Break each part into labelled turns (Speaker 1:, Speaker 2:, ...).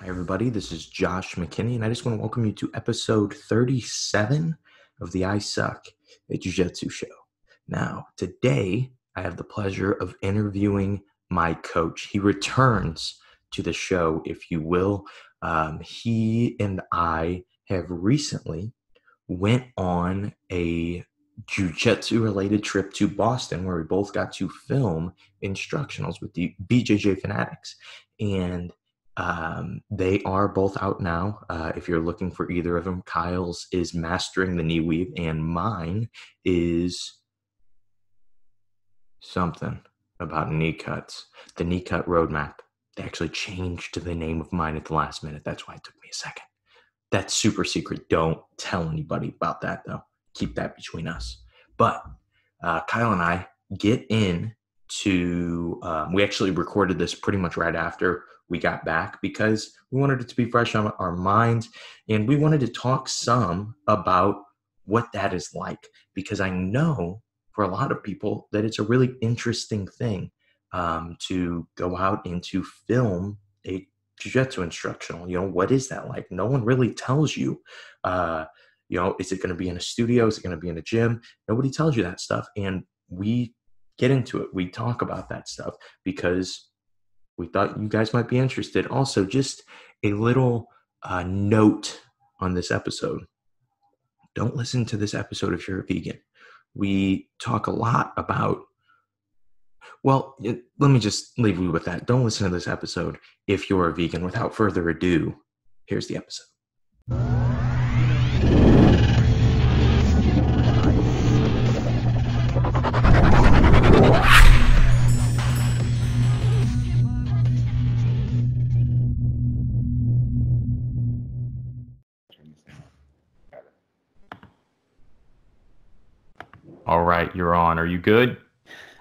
Speaker 1: Hi, everybody. This is Josh McKinney, and I just want to welcome you to episode 37 of the I Suck at Jiu-Jitsu show. Now, today, I have the pleasure of interviewing my coach. He returns to the show, if you will. He and I have recently went on a jiu-jitsu related trip to Boston where we both got to film instructionals with the BJJ Fanatics. And they are both out now. If you're looking for either of them, Kyle's is Mastering the Knee Weave, and mine is something about knee cuts. The Knee Cut Roadmap. They actually changed the name of mine at the last minute. That's why it took me a second. That's super secret. Don't tell anybody about that, though. Keep that between us. But Kyle and I get into we actually recorded this pretty much right after we got back because we wanted it to be fresh on our minds, and we wanted to talk some about what that is like, because I know for a lot of people that it's a really interesting thing to go out and to film a jiu-jitsu instructional. What is that like? No one really tells you. Is it going to be in a studio? Is it going to be in a gym? Nobody tells you that stuff. And we get into it. We talk about that stuff because we thought you guys might be interested. Also, just a little note on this episode. Don't listen to this episode if you're a vegan. We talk a lot about, let me just leave you with that. Don't listen to this episode if you're a vegan. Without further ado, here's the episode. All right, you're on. Are you good?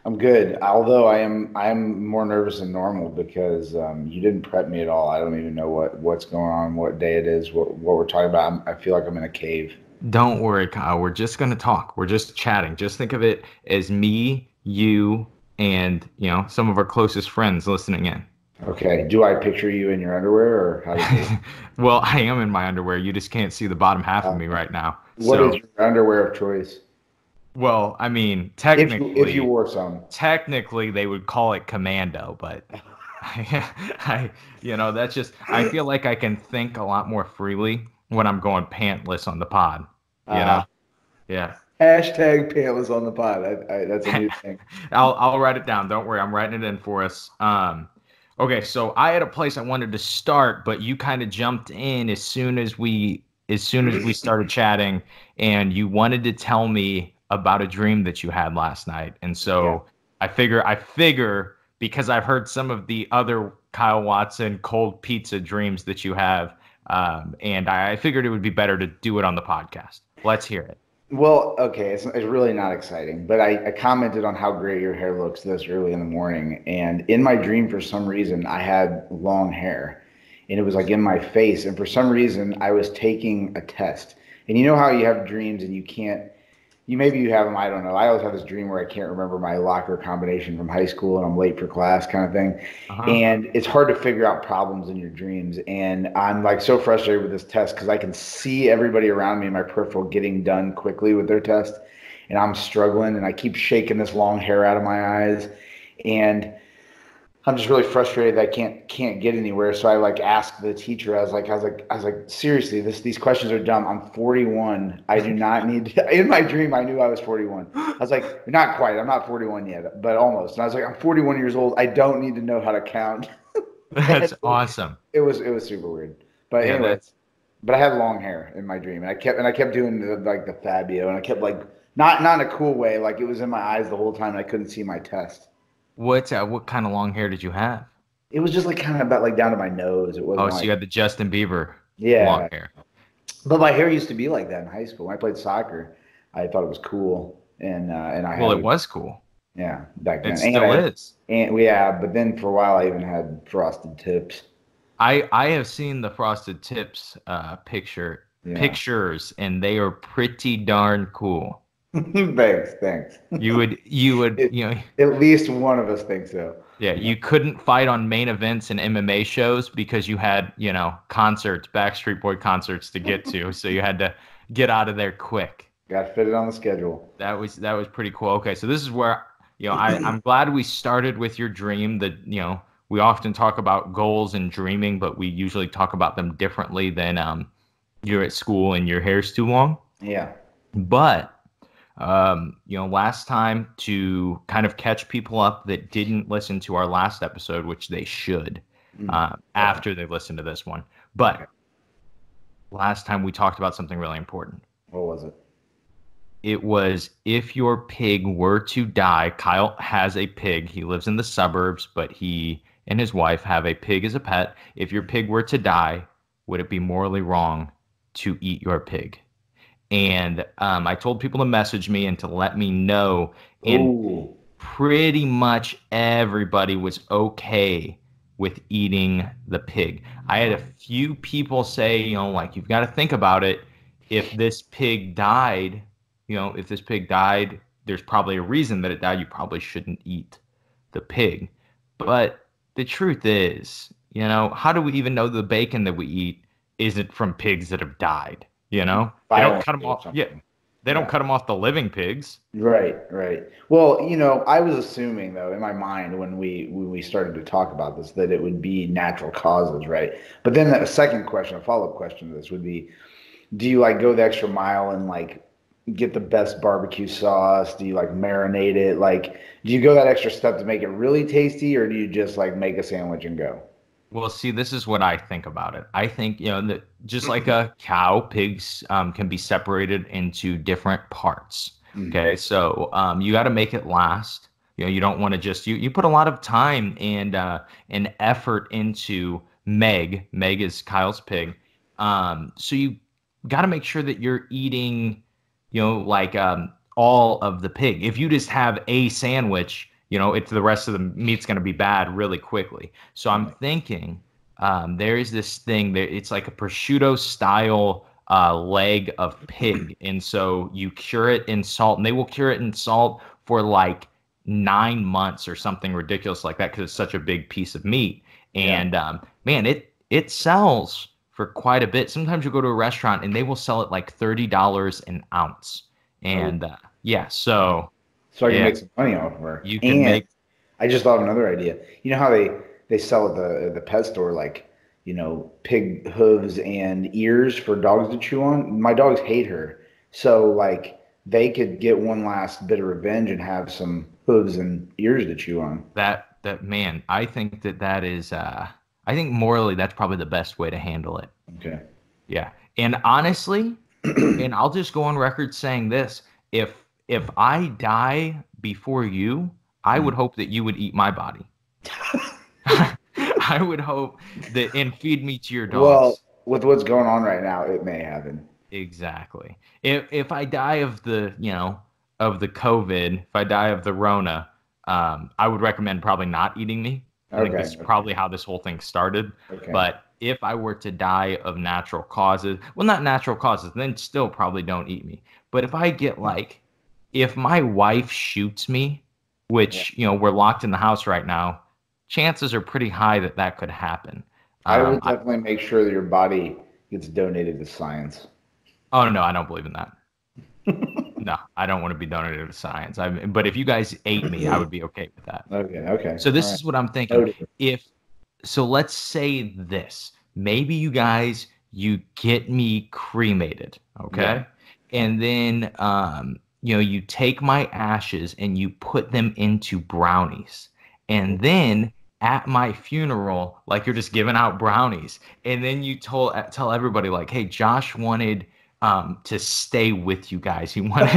Speaker 2: I'm good. Although I'm more nervous than normal because you didn't prep me at all. I don't even know what's going on, what day it is, what we're talking about. I feel like I'm in a cave.
Speaker 1: Don't worry, Kyle. We're just going to talk. We're just chatting. Just think of it as me, you, and some of our closest friends listening in.
Speaker 2: Okay. Do I picture you in your underwear, or how do you?
Speaker 1: Well, I am in my underwear. You just can't see the bottom half of me right now.
Speaker 2: What is your underwear of choice?
Speaker 1: Well, I mean, technically,
Speaker 2: if you wore some,
Speaker 1: technically they would call it commando, but that's just, I feel like I can think a lot more freely when I'm going pantless on the pod. Yeah.
Speaker 2: Hashtag pantless on the pod. That's a new thing.
Speaker 1: I'll write it down. Don't worry, I'm writing it in for us. Okay, so I had a place I wanted to start, but you kind of jumped in as soon as we started chatting, and you wanted to tell me about a dream that you had last night. And so I figure because I've heard some of the other Kyle Watson cold pizza dreams that you have, and I figured it would be better to do it on the podcast. Let's hear it.
Speaker 2: Well, okay, it's really not exciting, but I commented on how great your hair looks this early in the morning, and in my dream, for some reason, I had long hair, and it was like in my face, and for some reason, I was taking a test. And you know how you have dreams and maybe you have them, I don't know. I always have this dream where I can't remember my locker combination from high school and I'm late for class kind of thing. And it's hard to figure out problems in your dreams. And I'm like so frustrated with this test because I can see everybody around me in my peripheral getting done quickly with their test. And I'm struggling and I keep shaking this long hair out of my eyes. And I'm just really frustrated that I can't get anywhere. So I asked the teacher. I was like, seriously, these questions are dumb. I'm 41. I do not need to. In my dream, I knew I was 41. I was like, not quite. I'm not 41 yet, but almost. And I was like, I'm 41 years old. I don't need to know how to count.
Speaker 1: That's awesome.
Speaker 2: It was super weird. But anyway, but I had long hair in my dream, and I kept doing the Fabio, and I kept not in a cool way. Like it was in my eyes the whole time, and I couldn't see my test.
Speaker 1: What kind of long hair did you have?
Speaker 2: It was just kind of about down to my nose. It wasn't.
Speaker 1: Oh, so you had the Justin Bieber
Speaker 2: long
Speaker 1: hair.
Speaker 2: But my hair used to be like that in high school. When I played soccer, I thought it was cool, and
Speaker 1: it was cool.
Speaker 2: Yeah, back then.
Speaker 1: It still is.
Speaker 2: But then for a while I even had frosted tips.
Speaker 1: I have seen the frosted tips pictures, and they are pretty darn cool.
Speaker 2: Thanks.
Speaker 1: You would
Speaker 2: at least one of us thinks so.
Speaker 1: Yeah, you couldn't fight on main events and MMA shows because you had, concerts, Backstreet Boy concerts to get to. So you had to get out of there quick.
Speaker 2: Got to fit it on the schedule.
Speaker 1: That was pretty cool. Okay, so this is where, I'm glad we started with your dream. That, we often talk about goals and dreaming, but we usually talk about them differently than you're at school and your hair's too long.
Speaker 2: Yeah.
Speaker 1: But last time, to kind of catch people up that didn't listen to our last episode, which they should, after they've listened to this one. But last time we talked about something really important.
Speaker 2: What was it?
Speaker 1: It was, if your pig were to die. Kyle has a pig. He lives in the suburbs, but he and his wife have a pig as a pet. If your pig were to die, would it be morally wrong to eat your pig? And I told people to message me and to let me know. And
Speaker 2: Ooh.
Speaker 1: pretty much everybody was okay with eating the pig. I had a few people say, you've got to think about it. If this pig died, there's probably a reason that it died. You probably shouldn't eat the pig. But the truth is, how do we even know the bacon that we eat isn't from pigs that have died? They don't cut them off. Yeah, they don't cut them off the living pigs.
Speaker 2: Right, right. Well, I was assuming though in my mind when we started to talk about this that it would be natural causes, right? But then a second question, a follow-up question to this would be, do you like go the extra mile and like get the best barbecue sauce? Do you like marinate it? Like, do you go that extra step to make it really tasty, or do you just like make a sandwich and go?
Speaker 1: Well, see, this is what I think about it. I think, that just like a cow, pigs can be separated into different parts. Okay, so you got to make it last. You don't want to just you put a lot of time and effort into Meg. Meg is Kyle's pig. So you got to make sure that you're eating, like all of the pig. If you just have a sandwich, it's the rest of the meat's going to be bad really quickly. So I'm thinking there is this thing that it's like a prosciutto style leg of pig. And so you cure it in salt, and they will cure it in salt for like 9 months or something ridiculous like that because it's such a big piece of meat. And man, it sells for quite a bit. Sometimes you go to a restaurant and they will sell it like $30 an ounce. And
Speaker 2: So I can make some money off of her.
Speaker 1: You can make.
Speaker 2: I just thought of another idea. You know how they sell at the pet store, like, pig hooves and ears for dogs to chew on? My dogs hate her. So like they could get one last bit of revenge and have some hooves and ears to chew on.
Speaker 1: That man, I think that is I think morally that's probably the best way to handle it.
Speaker 2: Okay.
Speaker 1: Yeah. And honestly, and I'll just go on record saying this, if I die before you, I would hope that you would eat my body. I would hope that, and feed me to your dogs.
Speaker 2: Well, with what's going on right now, it may happen.
Speaker 1: Exactly. If I die of the, of the COVID, if I die of the Rona, I would recommend probably not eating me. I think that's probably how this whole thing started.
Speaker 2: Okay.
Speaker 1: But if I were to die of natural causes, well, not natural causes, then still probably don't eat me. But if I get like, if my wife shoots me, which, we're locked in the house right now, chances are pretty high that could happen.
Speaker 2: I would definitely make sure that your body gets donated to science.
Speaker 1: Oh, no, I don't believe in that. No, I don't want to be donated to science. But if you guys ate me, I would be okay with that.
Speaker 2: Okay.
Speaker 1: So this is what I'm thinking. So let's say this. Maybe you guys, you get me cremated, okay? Yeah. And then, you take my ashes and you put them into brownies. And then at my funeral, like you're just giving out brownies. And then you tell everybody like, hey, Josh wanted to stay with you guys. He wanted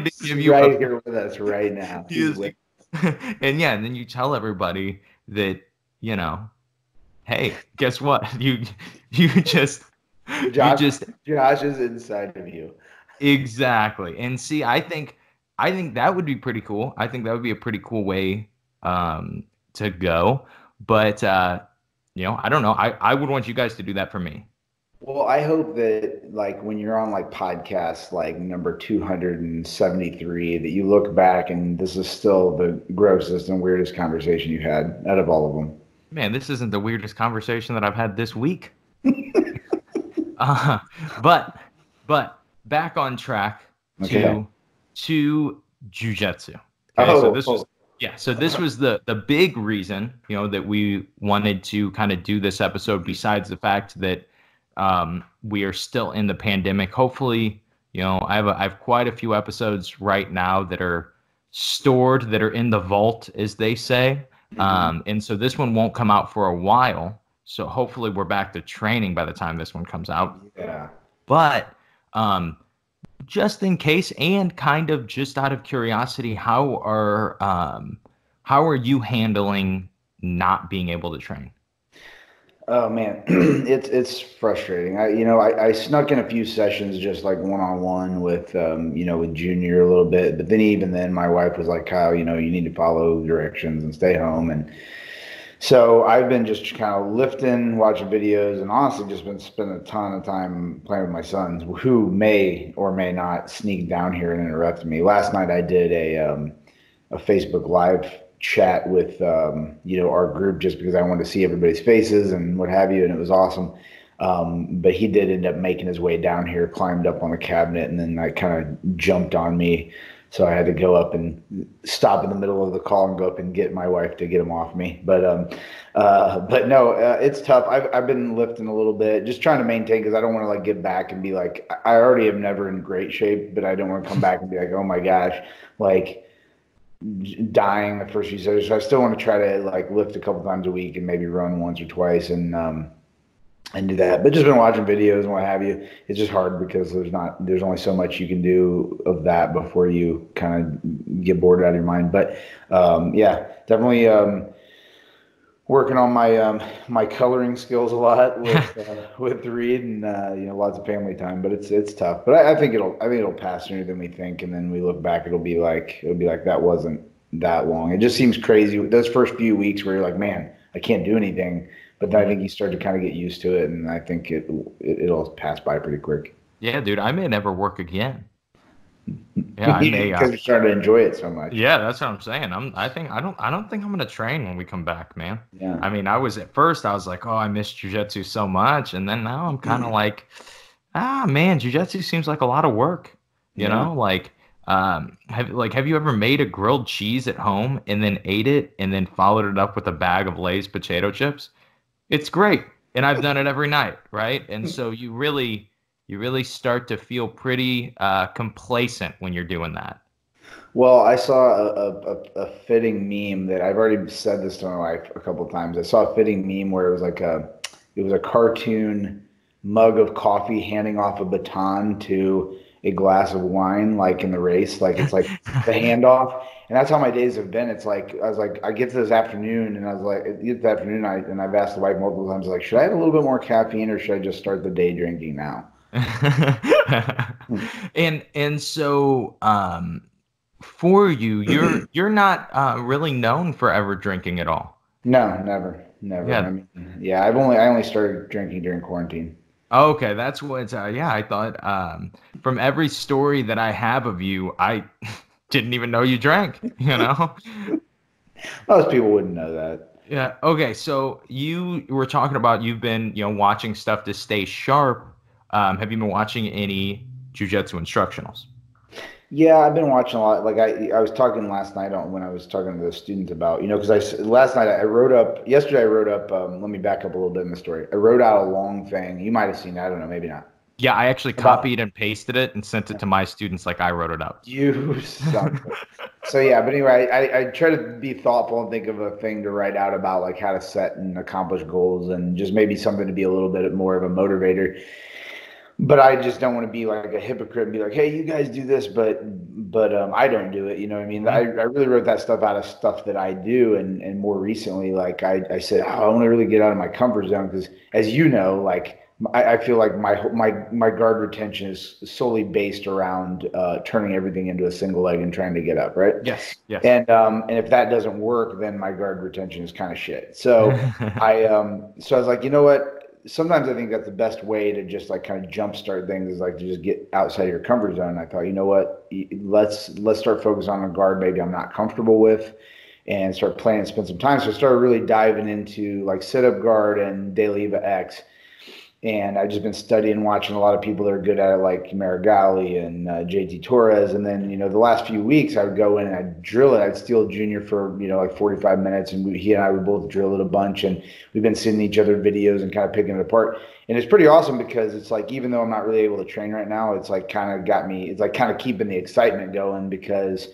Speaker 1: to give you
Speaker 2: right here with us right now.
Speaker 1: And then you tell everybody that, hey, guess what? Josh
Speaker 2: is inside of you.
Speaker 1: Exactly. And see, I think that would be pretty cool. I think that would be a pretty cool way to go. But I don't know. I would want you guys to do that for me.
Speaker 2: Well, I hope that like when you're on like podcasts like number 273, that you look back and this is still the grossest and weirdest conversation you had out of all of them.
Speaker 1: Man, this isn't the weirdest conversation that I've had this week. Uh, but but back on track
Speaker 2: Okay.
Speaker 1: to Jiu-Jitsu. Okay, so
Speaker 2: Oh,
Speaker 1: this was
Speaker 2: oh,
Speaker 1: yeah, so this was the big reason, that we wanted to kind of do this episode, besides the fact that we are still in the pandemic. Hopefully, I have quite a few episodes right now that are stored, that are in the vault, as they say.
Speaker 2: mhm.
Speaker 1: And so this one won't come out for a while. So hopefully we're back to training by the time this one comes out.
Speaker 2: Yeah.
Speaker 1: But um, just in case, and kind of just out of curiosity, how are you handling not being able to train?
Speaker 2: Oh man, it's frustrating. I snuck in a few sessions just like one on one with with Junior a little bit, but then even then my wife was like, Kyle, you need to follow directions and stay home. And so I've been just kind of lifting, watching videos, and honestly just been spending a ton of time playing with my sons, who may or may not sneak down here and interrupt me. Last night I did a Facebook Live chat with our group just because I wanted to see everybody's faces and what have you, and it was awesome. But he did end up making his way down here, climbed up on the cabinet, and then like kind of jumped on me. So I had to go up and stop in the middle of the call and go up and get my wife to get him off me. But no, it's tough. I've been lifting a little bit, just trying to maintain because I don't want to like get back and be like I already am never in great shape, but I don't want to come back and be like, oh my gosh, like dying the first few sessions. So I still want to try to like lift a couple times a week and maybe run once or twice and do that. But just been watching videos and what have you. It's just hard because there's only so much you can do of that before you kind of get bored out of your mind. But yeah, definitely working on my coloring skills a lot with Reed and lots of family time. But it's tough. But I think it'll pass sooner than we think, and then we look back, it'll be like that wasn't that long. It just seems crazy those first few weeks where you're like, man, I can't do anything. But then I think you start to kind of get used to it, and I think it'll pass by pretty quick.
Speaker 1: Yeah, dude, I may never work again. Yeah, I may.
Speaker 2: Because you're starting to enjoy it so much.
Speaker 1: Yeah, that's what I'm saying. I don't think I'm gonna train when we come back, man.
Speaker 2: Yeah.
Speaker 1: I mean, at first I was like, oh, I miss jujitsu so much, and then now I'm kind of like, man, jujitsu seems like a lot of work.
Speaker 2: Yeah.
Speaker 1: Like, have you ever made a grilled cheese at home and then ate it and then followed it up with a bag of Lay's potato chips? It's great, and I've done it every night, right? And so you really start to feel pretty complacent when you're doing that.
Speaker 2: Well, I saw a fitting meme that I've already said this to my wife a couple of times. I saw a fitting meme where it was a cartoon mug of coffee handing off a baton to a glass of wine, like in the race, like it's like the handoff. And that's how my days have been. It's like I was like, I get to this afternoon, and I was like, it gets this afternoon, and I've asked the wife multiple times, like, should I have a little bit more caffeine, or should I just start the day drinking now?
Speaker 1: And so for you, you're not really known for ever drinking at all.
Speaker 2: No, never, never. I
Speaker 1: Yeah.
Speaker 2: mean, yeah, I only started drinking during quarantine.
Speaker 1: Okay, that's what. Yeah, I thought from every story that I have of you, I didn't even know you drank.
Speaker 2: Most people wouldn't know that.
Speaker 1: Yeah. Okay. So you were talking about you've been watching stuff to stay sharp. Have you been watching any jujitsu instructionals?
Speaker 2: Yeah, I've been watching a lot. Like I was talking last night on when I was talking to the students about, because last night I wrote up, yesterday I wrote up, let me back up a little bit in the story. I wrote out a long thing. You might have seen it. I don't know, maybe not.
Speaker 1: Yeah, I actually
Speaker 2: About
Speaker 1: copied and pasted it and sent it to my students like I wrote it up.
Speaker 2: you, son. So yeah, but anyway, I try to be thoughtful and think of a thing to write out about like how to set and accomplish goals and just maybe something to be a little bit more of a motivator. But I just don't want to be like a hypocrite and be like, hey, you guys do this, but I don't do it. You know what I mean? I
Speaker 1: Mhm.
Speaker 2: really wrote that stuff out of stuff that I do, and more recently, like I said, oh, I want to really get out of my comfort zone because, as you know, like I feel like my guard retention is solely based around turning everything into a single leg and trying to get up, right?
Speaker 1: Yes. Yes.
Speaker 2: And if that doesn't work, then my guard retention is kind of shit. So I was like, you know what? sometimes I think that's the best way to just like kind of jumpstart things is like to just get outside of your comfort zone. I thought, you know what, let's start focusing on a guard maybe I'm not comfortable with, and start playing and spend some time. So I started really diving into like sit up guard and De Leva X, and I've just been studying, watching a lot of people that are good at it, like Marigali and JT Torres. And then, the last few weeks, I would go in and I'd drill it. I'd steal Junior for, like 45 minutes, and he and I would both drill it a bunch. And we've been sending each other videos and kind of picking it apart. And it's pretty awesome because it's like, even though I'm not really able to train right now, it's like kind of got me, it's like kind of keeping the excitement going because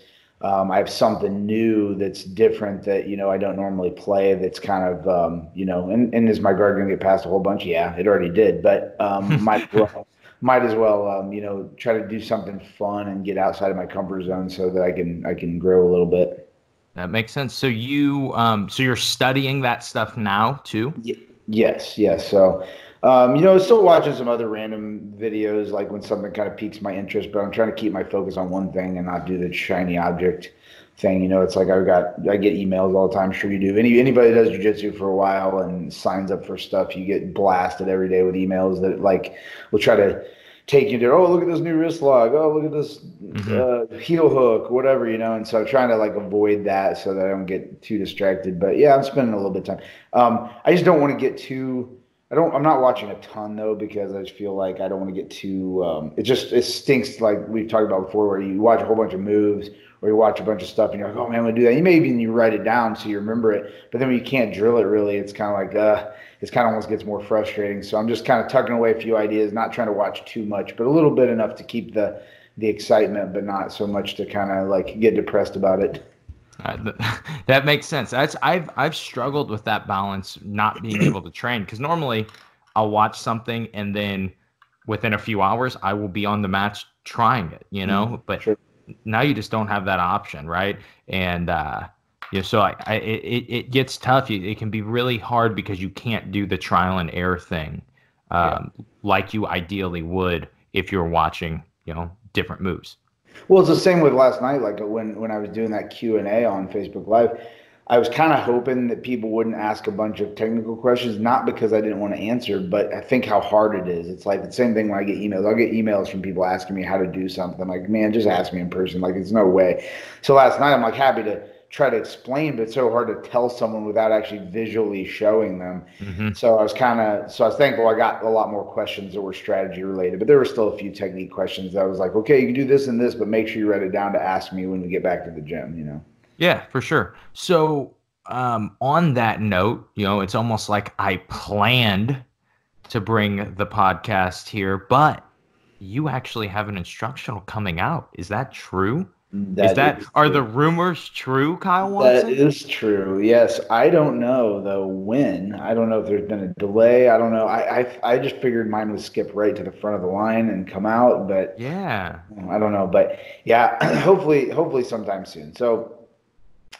Speaker 2: I have something new that's different that, I don't normally play. That's kind of, and is my guard going to get past a whole bunch? Yeah, it already did, but might as well, try to do something fun and get outside of my comfort zone so that I can grow a little bit.
Speaker 1: That makes sense. So so you're studying that stuff now too?
Speaker 2: Yes, yes. So, still watching some other random videos, like when something kind of piques my interest, but I'm trying to keep my focus on one thing and not do the shiny object thing. It's like I get emails all the time. I'm sure you do. Anybody that does jiu-jitsu for a while and signs up for stuff, you get blasted every day with emails that like will try to take you to, oh, look at this new wrist lock. Oh, look at this heel hook, whatever, And so I'm trying to like avoid that so that I don't get too distracted. But yeah, I'm spending a little bit of time. I just don't want to get too. I'm not watching a ton though because I just feel like I don't want to get too. It stinks like we've talked about before, where you watch a whole bunch of moves or you watch a bunch of stuff and you're like, oh man, I'm gonna do that. You write it down so you remember it, but then when you can't drill it really, it's kind of like it's kind of almost gets more frustrating. So I'm just kind of tucking away a few ideas, not trying to watch too much, but a little bit enough to keep the excitement, but not so much to kind of like get depressed about it.
Speaker 1: That makes sense. I've struggled with that balance, not being able to train, because normally I'll watch something and then within a few hours I will be on the match trying it, But
Speaker 2: Sure.
Speaker 1: now you just don't have that option, right? And so it gets tough. It can be really hard because you can't do the trial and error thing, like you ideally would if you're watching, different moves.
Speaker 2: Well, it's the same with last night. Like when I was doing that Q&A on Facebook Live, I was kind of hoping that people wouldn't ask a bunch of technical questions, not because I didn't want to answer, but I think how hard it is. It's like the same thing when I get emails. I'll get emails from people asking me how to do something. I'm like, man, just ask me in person. Like, it's no way. So last night, I'm like happy to try to explain, but it's so hard to tell someone without actually visually showing them. So I was thankful I got a lot more questions that were strategy related, but there were still a few technique questions that I was like, okay, you can do this and this, but make sure you write it down to ask me when we get back to the gym.
Speaker 1: Yeah, for sure. So, on that note, it's almost like I planned to bring the podcast here, but you actually have an instructional coming out. Is that true? Are the rumors true, Kyle Watson?
Speaker 2: That is true. Yes. I don't know though when. I don't know if there's been a delay. I don't know. I just figured mine would skip right to the front of the line and come out, but
Speaker 1: yeah,
Speaker 2: I don't know. But yeah, hopefully sometime soon. So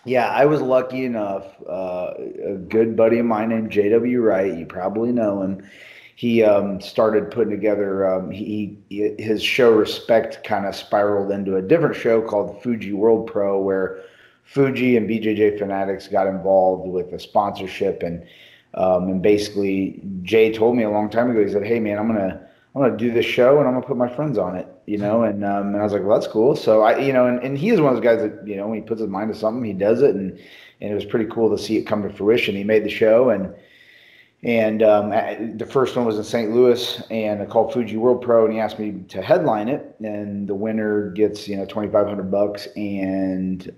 Speaker 2: yeah, I was lucky enough. A good buddy of mine named J.W. Wright, you probably know him. He started putting together. His show Respect kind of spiraled into a different show called Fuji World Pro, where Fuji and BJJ Fanatics got involved with a sponsorship, and basically Jay told me a long time ago. He said, "Hey man, I'm gonna do this show and I'm gonna put my friends on it, and I was like, well, that's cool. So and he is one of those guys that, when he puts his mind to something, he does it. And it was pretty cool to see it come to fruition. He made the show and the first one was in St. Louis and called Fuji World Pro. And he asked me to headline it, and the winner gets, $2,500 and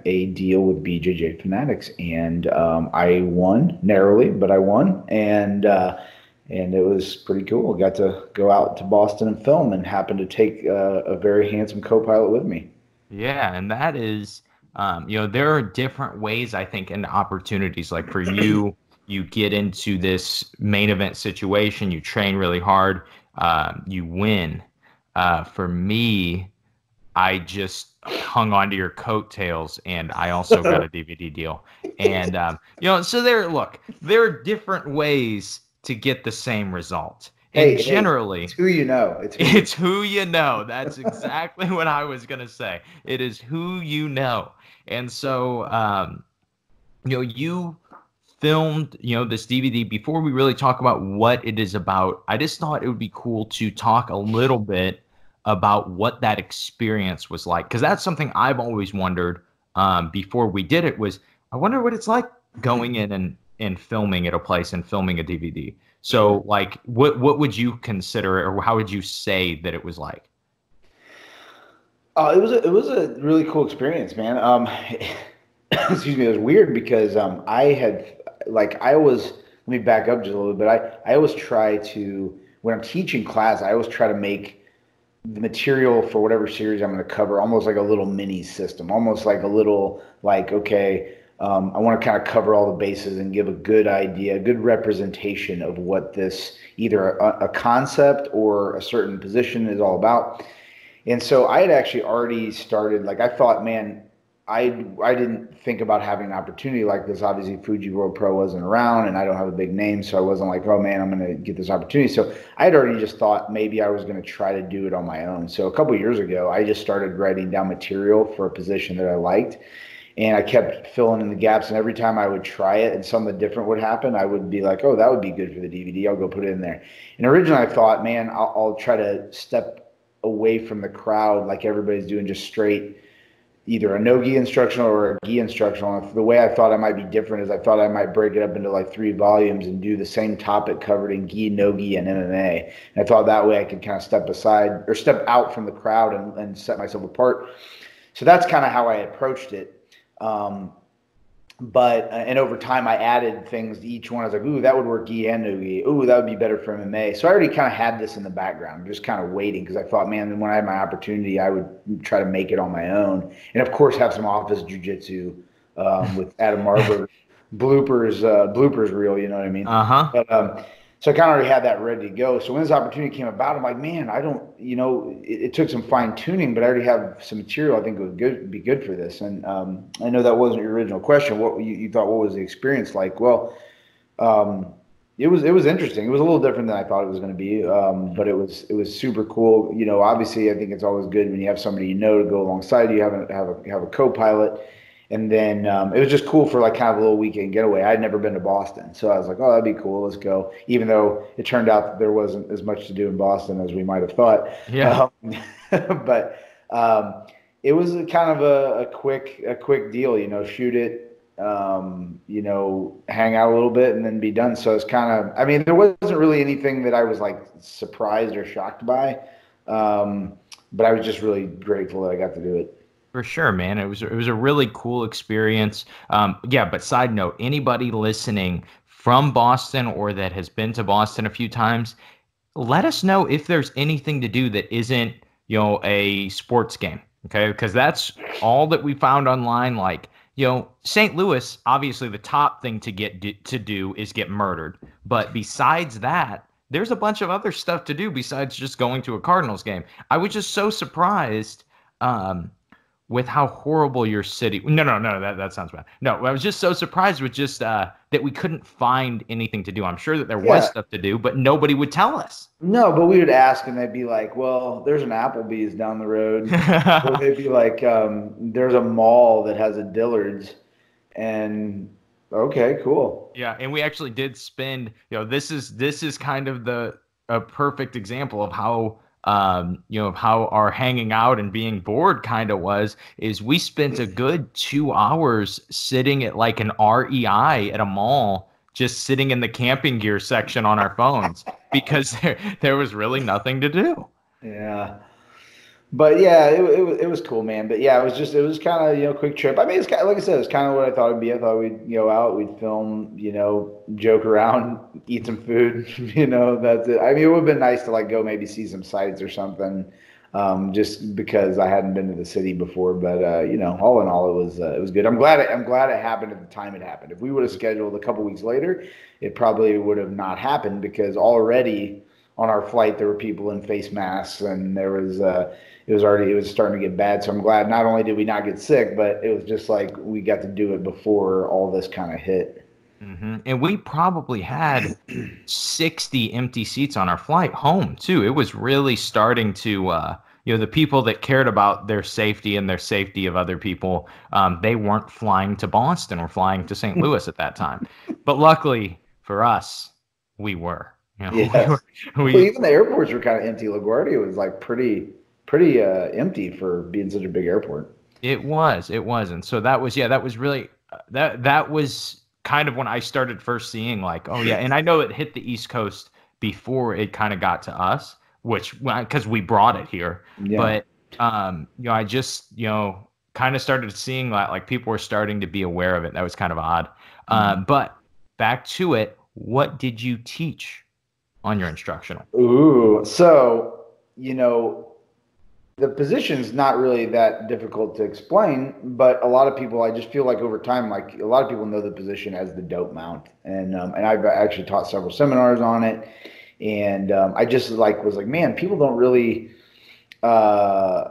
Speaker 2: a deal with BJJ Fanatics. And I won narrowly, but I won. And it was pretty cool. Got to go out to Boston and film, and happened to take a very handsome co-pilot with me.
Speaker 1: Yeah, and that is, there are different ways, I think, and opportunities. Like for you, you get into this main event situation, you train really hard, you win. For me, I just hung onto your coattails, and I also got a DVD deal. And so there are different ways to get the same result. And generally,
Speaker 2: it's who you know.
Speaker 1: It's who you know. That's exactly what I was gonna say. It is who you know. And so, you filmed, this DVD, before we really talk about what it is about, I just thought it would be cool to talk a little bit about what that experience was like. Because that's something I've always wondered before we did it was, I wonder what it's like going in and filming at a place and filming a DVD. So, like, what would you consider it, or how would you say that it was like?
Speaker 2: It was a really cool experience, man. Excuse me, it was weird because I had like I always let me back up just a little bit. I always try to when I'm teaching class, I always try to make the material for whatever series I'm going to cover almost like a little mini system, almost like a little like okay, I want to kind of cover all the bases and give a good idea, a good representation of what this either a concept or a certain position is all about. And so I had actually already started, like I thought, man, I didn't think about having an opportunity like this. Obviously, Fuji World Pro wasn't around, and I don't have a big name, so I wasn't like, oh man, I'm going to get this opportunity. So I had already just thought maybe I was going to try to do it on my own. So a couple of years ago, I just started writing down material for a position that I liked, and I kept filling in the gaps. And every time I would try it and something different would happen, I would be like, oh, that would be good for the DVD. I'll go put it in there. And originally, I thought, man, I'll try to step away from the crowd like everybody's doing, just straight either a no gi instructional or a gi instructional. And the way I thought I might be different is I thought I might break it up into like 3 volumes and do the same topic covered in gi, no gi, and MMA. And I thought that way I could kind of step aside or step out from the crowd and set myself apart. So that's kind of how I approached it. And over time I added things to each one. I was like, ooh, that would work gi and no gi. Ooh, that would be better for MMA. So I already kind of had this in the background, just kind of waiting because I thought, man, when I had my opportunity, I would try to make it on my own. And of course, have some office jujitsu with Adam Marber bloopers reel. You know what I mean?
Speaker 1: Uh-huh.
Speaker 2: But so I kind of already had that ready to go. So when this opportunity came about, I'm like, man, I don't, it took some fine tuning, but I already have some material I think would be good for this. And I know that wasn't your original question. What you thought, what was the experience like? Well, it was interesting. It was a little different than I thought it was going to be, but it was super cool. Obviously, I think it's always good when you have somebody to go alongside you, have a co-pilot. And then it was just cool for like kind of a little weekend getaway. I'd never been to Boston, so I was like, "Oh, that'd be cool. Let's go." Even though it turned out that there wasn't as much to do in Boston as we might have thought.
Speaker 1: Yeah.
Speaker 2: But it was a kind of a quick deal. Shoot it, hang out a little bit, and then be done. So it's kind of. I mean, there wasn't really anything that I was like surprised or shocked by, but I was just really grateful that I got to do it.
Speaker 1: For sure, man. It was a really cool experience. Yeah, but side note, anybody listening from Boston or that has been to Boston a few times, let us know if there's anything to do that isn't, a sports game. Okay, because that's all that we found online. Like, St. Louis, obviously the top thing to do is get murdered. But besides that, there's a bunch of other stuff to do besides just going to a Cardinals game. I was just so surprised. With how horrible your city. No, that sounds bad. No, I was just so surprised with just that we couldn't find anything to do. I'm sure that there was
Speaker 2: Yeah.
Speaker 1: stuff to do, but nobody would tell us.
Speaker 2: No, but we would ask, and they'd be like, "Well, there's an Applebee's down the road," or they'd be like, "There's a mall that has a Dillard's," and okay, cool.
Speaker 1: Yeah, and we actually did spend, this is kind of a perfect example of how of how our hanging out and being bored kind of is we spent a good 2 hours sitting at like an REI at a mall, just sitting in the camping gear section on our phones because there was really nothing to do.
Speaker 2: Yeah. But yeah, it was cool, man. But yeah, it was kind of quick trip. I mean, it's kind of, like I said, it's kind of what I thought it'd be. I thought we'd go out, we'd film, joke around, eat some food, that's it. I mean, it would have been nice to like go maybe see some sights or something, just because I hadn't been to the city before. But all in all, it was good. I'm glad it happened at the time it happened. If we would have scheduled a couple weeks later, it probably would have not happened because already on our flight there were people in face masks and there was it was starting to get bad. So I'm glad not only did we not get sick, but it was just like we got to do it before all this kind of hit.
Speaker 1: And we probably had 60 empty seats on our flight home too. It was really starting to the people that cared about their safety and their safety of other people, they weren't flying to Boston or flying to St. Louis at that time. But luckily for us, we were.
Speaker 2: Yes. Well,
Speaker 1: We
Speaker 2: even the airports were kind of empty. LaGuardia was like pretty empty for being such a big airport.
Speaker 1: it was, and so that was, yeah, that was really that was kind of when I started first seeing like, oh yeah, and I know it hit the East Coast before it kind of got to us, which because we brought it here,
Speaker 2: Yeah.
Speaker 1: but I just kind of started seeing that like people were starting to be aware of it. That was kind of odd.
Speaker 2: Mhm.
Speaker 1: But back to it, what did you teach on your instructional?
Speaker 2: Ooh, so you know, the position's not really that difficult to explain, but a lot of people, I just feel like over time, like a lot of people know the position as the dope mount, and I've actually taught several seminars on it, and I just like was like, man, people don't really, uh,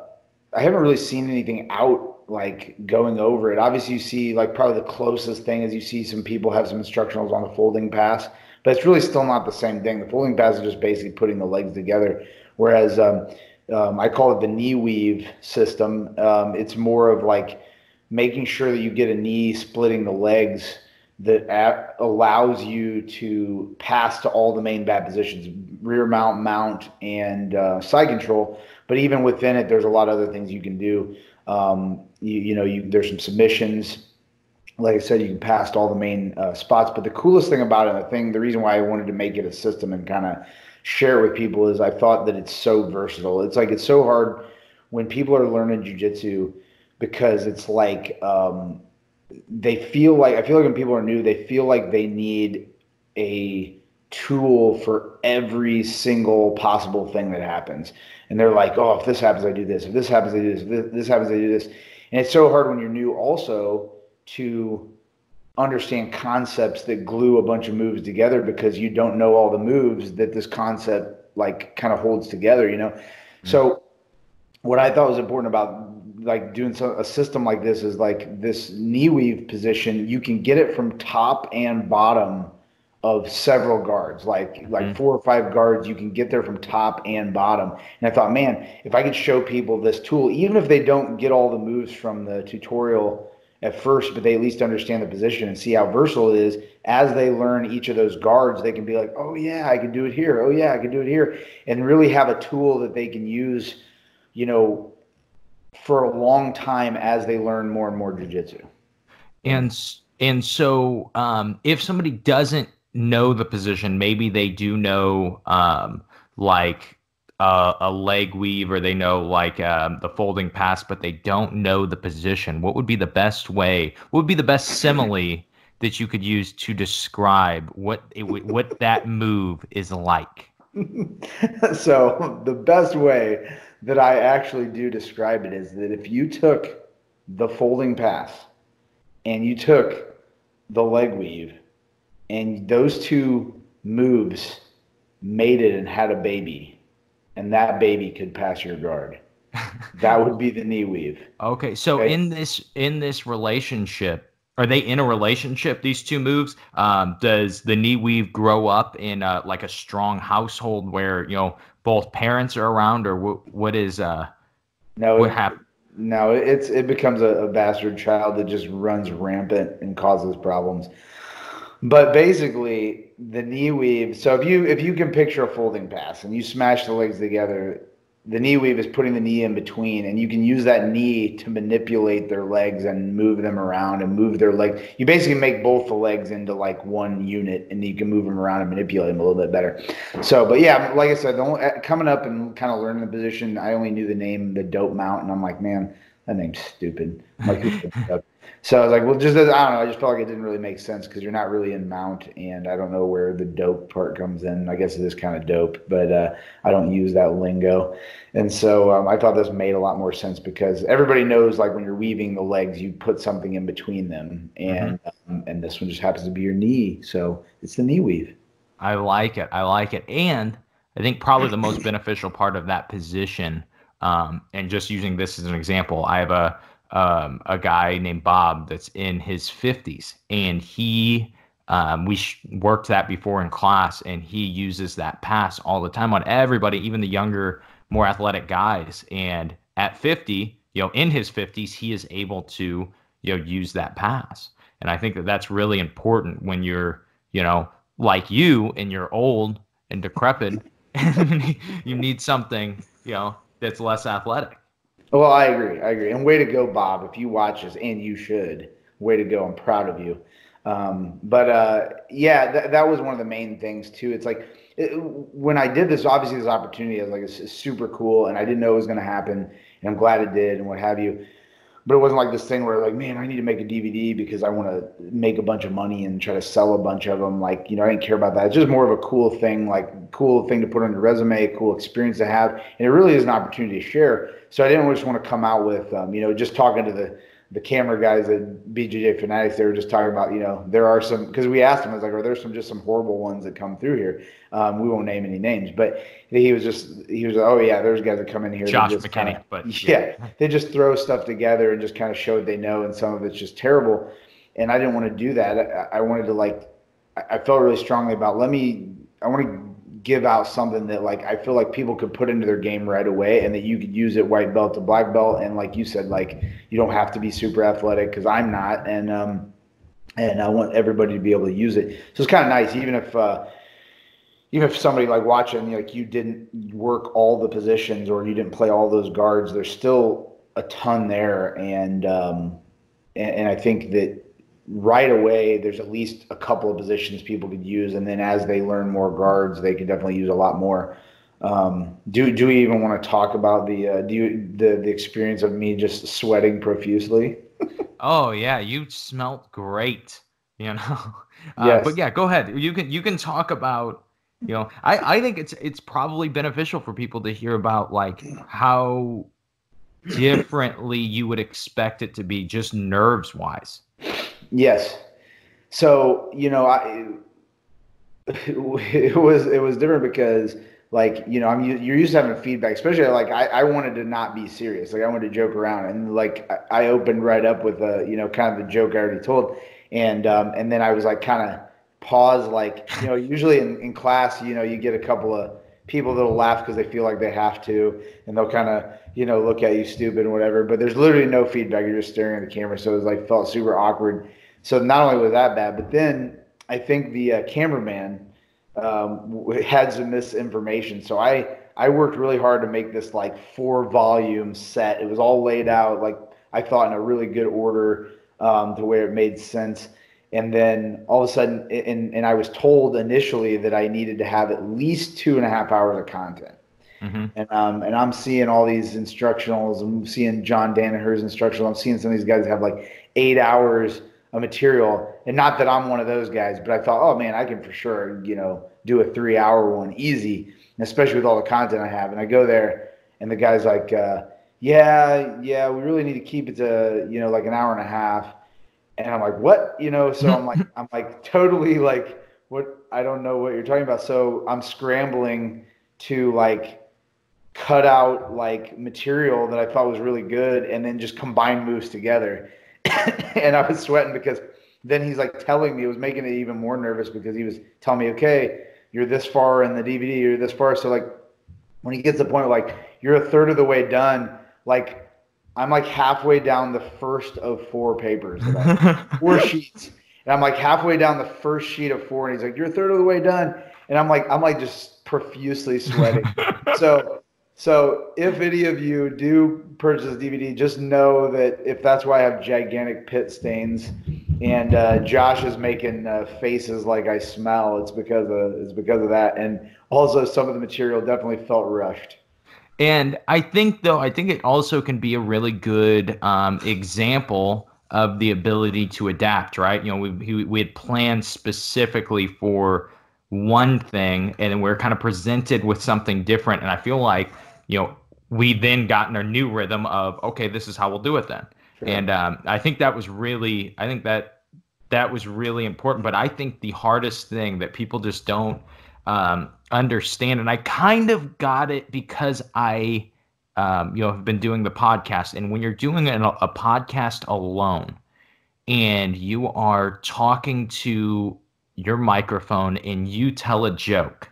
Speaker 2: I haven't really seen anything out like going over it. Obviously, you see like probably the closest thing is you see some people have some instructionals on the folding pass, but it's really still not the same thing. The folding pass is just basically putting the legs together, whereas I call it the knee weave system. It's more of like making sure that you get a knee splitting the legs that allows you to pass to all the main bad positions, rear mount, mount, and side control. But even within it, there's a lot of other things you can do. There's some submissions. Like I said, you can pass to all the main spots. But the coolest thing about it, the reason why I wanted to make it a system and kind of share it with people is I thought that it's so versatile. It's like it's so hard when people are learning jujitsu because it's like I feel like when people are new, they feel like they need a tool for every single possible thing that happens. And they're like, oh, if this happens, I do this. If this happens, I do this. If this happens, I do this. And it's so hard when you're new also to understand concepts that glue a bunch of moves together because you don't know all the moves that this concept like kind of holds together. So what I thought was important about like doing a system like this is like this knee weave position. You can get it from top and bottom of several guards, like
Speaker 1: Mm-hmm.
Speaker 2: 4 or 5 guards. You can get there from top and bottom. And I thought, man, if I could show people this tool, even if they don't get all the moves from the tutorial at first, but they at least understand the position and see how versatile it is. As they learn each of those guards, they can be like, oh yeah, I can do it here. Oh yeah, I can do it here, and really have a tool that they can use, you know, for a long time as they learn more and more jujitsu.
Speaker 1: And so, if somebody doesn't know the position, maybe they do know like a leg weave, or they know like the folding pass, but they don't know the position. What would be the best way? What would be the best simile that you could use to describe what that move is like?
Speaker 2: So the best way that I actually do describe it is that if you took the folding pass and you took the leg weave and those two moves mated and had a baby, and that baby could pass your guard, that would be the knee weave.
Speaker 1: Okay, so
Speaker 2: Okay.
Speaker 1: in this relationship, are they in a relationship, these two moves? Does the knee weave grow up in like a strong household where, both parents are around, or what is
Speaker 2: No,
Speaker 1: what happened?
Speaker 2: no, it becomes a bastard child that just runs rampant and causes problems. But basically, the knee weave. So if you can picture a folding pass and you smash the legs together, the knee weave is putting the knee in between, and you can use that knee to manipulate their legs and move them around and move their leg. You basically make both the legs into like one unit, and you can move them around and manipulate them a little bit better. So, but yeah, like I said, coming up and kind of learning the position, I only knew the name, the dope mount, and I'm like, man, that name's stupid. I'm like, who made that up? So I was like, well, just I don't know. I just felt like it didn't really make sense because you're not really in mount, and I don't know where the dope part comes in. I guess it is kind of dope, but I don't use that lingo. And so I thought this made a lot more sense because everybody knows, like when you're weaving the legs, you put something in between them,
Speaker 1: Hmm.
Speaker 2: and this one just happens to be your knee, so it's the knee weave.
Speaker 1: I like it. I like it. And I think probably the most beneficial part of that position, and just using this as an example, I have a guy named Bob that's in his 50s, and worked that before in class, and he uses that pass all the time on everybody, even the younger
Speaker 3: more athletic guys. And at 50, in his 50s, he is able to, use that pass. And I think that that's really important when you're, like you and you're old and decrepit, and you need something, that's less athletic.
Speaker 2: Well, I agree. I agree. And way to go, Bob. If you watch this, and you should, way to go. I'm proud of you. But yeah, that was one of the main things too. It's like when I did this, obviously this opportunity, I was like, it's super cool, and I didn't know it was going to happen, and I'm glad it did, and what have you. But it wasn't like this thing where like, man, I need to make a DVD because I want to make a bunch of money and try to sell a bunch of them. Like, I didn't care about that. It's just more of a cool thing, like cool thing to put on your resume, cool experience to have. And it really is an opportunity to share. So I didn't just want to come out with, just talking to the camera guys at BJJ Fanatics. They were just talking about, there are some, because we asked them, I was like, are there some horrible ones that come through here? We won't name any names, but he was oh yeah, there's guys that come in here.
Speaker 3: Josh McKinney,
Speaker 2: but yeah, they just throw stuff together and just kind of show what they know, and some of it's just terrible. And I didn't want to do that. I wanted to I felt really strongly about I want to give out something that like I feel like people could put into their game right away, and that you could use it white belt to black belt. And like you said, like you don't have to be super athletic, because I'm not, and I want everybody to be able to use it. So it's kind of nice, even if somebody like watching, like you didn't work all the positions or you didn't play all those guards, there's still a ton there. And I think that right away, there's at least a couple of positions people could use. And then as they learn more guards, they could definitely use a lot more. Do we even want to talk about the experience of me just sweating profusely?
Speaker 3: Oh yeah, you smelt great, Yes. But yeah, go ahead. You can talk about, I think it's probably beneficial for people to hear about like how differently you would expect it to be just nerves wise.
Speaker 2: Yes. So, it was different because like, you're used to having feedback, especially like I wanted to not be serious. Like I wanted to joke around, and like I opened right up with kind of the joke I already told. And then I was like, kind of pause, like, usually in class, you get a couple of people that'll laugh because they feel like they have to, and they'll kind of, look at you stupid and whatever, but there's literally no feedback. You're just staring at the camera. So it was like, felt super awkward. So not only was that bad, but then I think the cameraman had some misinformation. So I worked really hard to make this like 4-volume set. It was all laid out, like I thought, in a really good order, to where it made sense. And then all of a sudden, and I was told initially that I needed to have at least 2.5 hours of content.
Speaker 3: Mm-hmm.
Speaker 2: And I'm seeing all these instructionals. I'm seeing John Danaher's instructional. I'm seeing some of these guys have like 8 hours of material. And not that I'm one of those guys, but I thought, oh man, I can for sure, do a 3-hour one easy, and especially with all the content I have. And I go there, and the guy's like, yeah, we really need to keep it to, like an hour and a half. And I'm like, what? So I'm like totally like, what? I don't know what you're talking about. So I'm scrambling to like cut out like material that I thought was really good, and then just combine moves together. And I was sweating because then he's like telling me, it was making it even more nervous, because he was telling me, okay, you're this far in the DVD, you're this far. So like when he gets to the point like you're a third of the way done, like I'm like halfway down the first of 4 papers, 4 sheets. And I'm like halfway down the first sheet of 4. And he's like, you're a third of the way done. And I'm like just profusely sweating. So if any of you do purchase DVD, just know that if that's why I have gigantic pit stains, and Josh is making faces like I smell, it's because of that. And also some of the material definitely felt rushed.
Speaker 3: And I think it also can be a really good example of the ability to adapt, right? We had planned specifically for one thing, and then we're kind of presented with something different. And I feel like, we then got in our new rhythm of, okay, this is how we'll do it then. Sure. And I think that was really important. But I think the hardest thing that people just don't understand, and I kind of got it because I have been doing the podcast, and when you're doing a podcast alone and you are talking to your microphone and you tell a joke,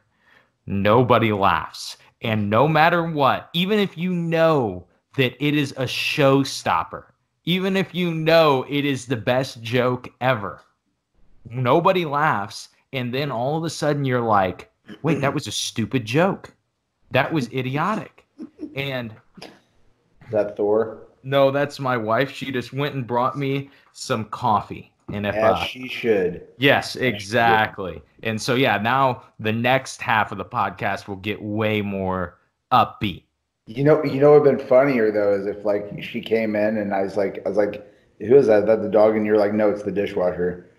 Speaker 3: nobody laughs. And no matter what, even if you know that it is a showstopper, even if you know it is the best joke ever, nobody laughs. And then all of a sudden you're like, wait, that was a stupid joke. That was idiotic. And
Speaker 2: Is that Thor?
Speaker 3: no, that's my wife. She just went and brought me some coffee. And if
Speaker 2: As she should.
Speaker 3: yes, exactly. And so yeah, now the next half of the podcast will get way more upbeat.
Speaker 2: What'd been funnier though is if like she came in and I was like, who is that? Is that the dog? And you're like, no, it's the dishwasher.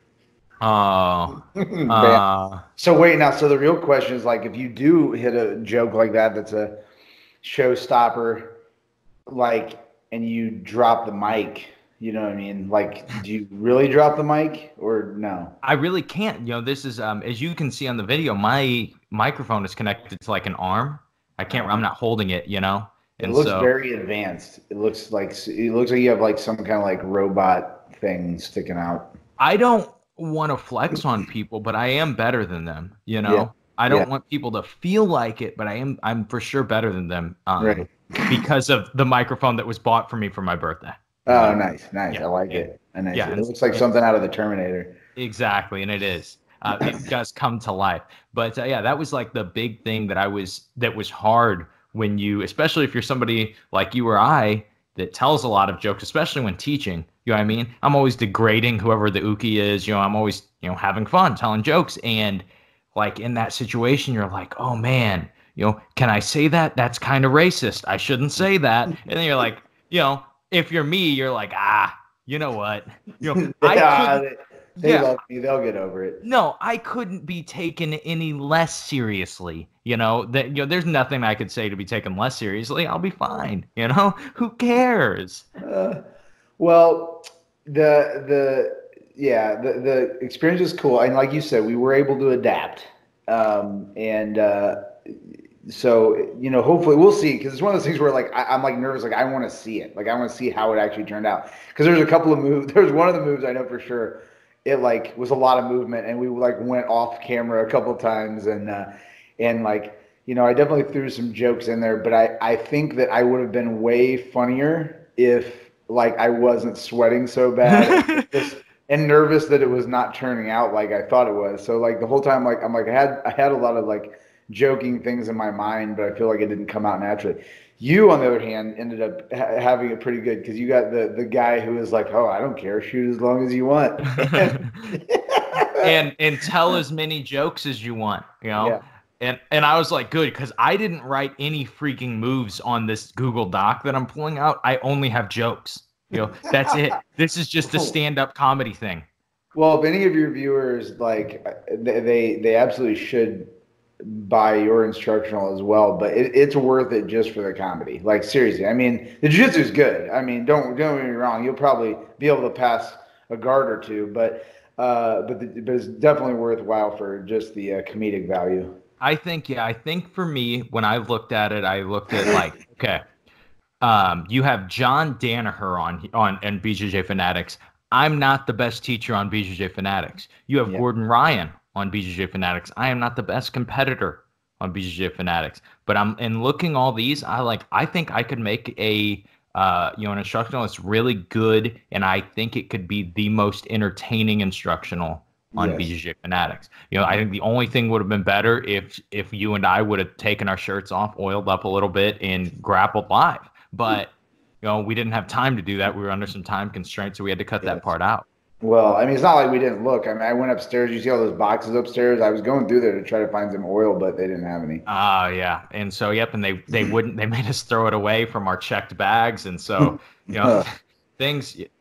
Speaker 3: Oh,
Speaker 2: So wait now. So the real question is like, if you do hit a joke like that, that's a showstopper, like, and you drop the mic, you know what I mean? Like, do you really drop the mic or no?
Speaker 3: I really can't. This is as you can see on the video, my microphone is connected to like an arm. I can't. I'm not holding it.
Speaker 2: It looks very advanced. It looks like you have like some kind of like robot thing sticking out.
Speaker 3: I don't want to flex on people, but I am better than them.
Speaker 2: Yeah.
Speaker 3: I don't want people to feel like it, but I'm for sure better than them.
Speaker 2: Right.
Speaker 3: Because of the microphone that was bought for me for my birthday.
Speaker 2: Oh, nice.
Speaker 3: Yeah.
Speaker 2: I like it.
Speaker 3: Yeah,
Speaker 2: it looks like something out of the Terminator.
Speaker 3: Exactly, and it is. It does come to life. But yeah, that was like the big thing that was hard when you, especially if you're somebody like you or I that tells a lot of jokes, especially when teaching. You know what I mean? I'm always degrading whoever the uki is. I'm always having fun telling jokes, and like in that situation, you're like, oh man, can I say that? That's kind of racist. I shouldn't say that. And then you're like, if you're me, you're like, you know what?
Speaker 2: They love me. They'll get over it.
Speaker 3: No, I couldn't be taken any less seriously. There's nothing I could say to be taken less seriously. I'll be fine. Who cares?
Speaker 2: Well, the experience is cool, and like you said, we were able to adapt, so hopefully we'll see, because it's one of those things where like I'm like nervous, like I want to see it, like I want to see how it actually turned out, because there's a couple of moves. There's one of the moves I know for sure. It like was a lot of movement, and we like went off camera a couple of times, and like I definitely threw some jokes in there, but I think that I would have been way funnier if like I wasn't sweating so bad and nervous that it was not turning out like I thought it was. So like the whole time, like I had a lot of like joking things in my mind, but I feel like it didn't come out naturally. You, on the other hand, ended up having it pretty good, because you got the guy who was like, "Oh, I don't care, shoot as long as you want,"
Speaker 3: and tell as many jokes as you want,
Speaker 2: Yeah.
Speaker 3: And I was like, good, because I didn't write any freaking moves on this Google Doc that I'm pulling out. I only have jokes. That's it. This is just a stand-up comedy thing.
Speaker 2: Well, if any of your viewers like, they absolutely should buy your instructional as well, but it's worth it just for the comedy. Like seriously, I mean, the jiu-jitsu is good. I mean, don't get me wrong. You'll probably be able to pass a guard or two, but it's definitely worthwhile for just the comedic value.
Speaker 3: I think for me, when I looked at it, I looked at like, okay, you have John Danaher on BJJ Fanatics. I'm not the best teacher on BJJ Fanatics. You have Gordon Ryan on BJJ Fanatics. I am not the best competitor on BJJ Fanatics. But in looking all these, I think I could make an instructional that's really good, and I think it could be the most entertaining instructional on BJJ Fanatics. I think the only thing would have been better if you and I would have taken our shirts off, oiled up a little bit, and grappled live. But we didn't have time to do that. We were under some time constraints, so we had to cut that part out.
Speaker 2: Well, I mean, it's not like we didn't look. I mean, I went upstairs. You see all those boxes upstairs? I was going through there to try to find some oil, but they didn't have any.
Speaker 3: Yeah. And so, and they wouldn't. They made us throw it away from our checked bags, and so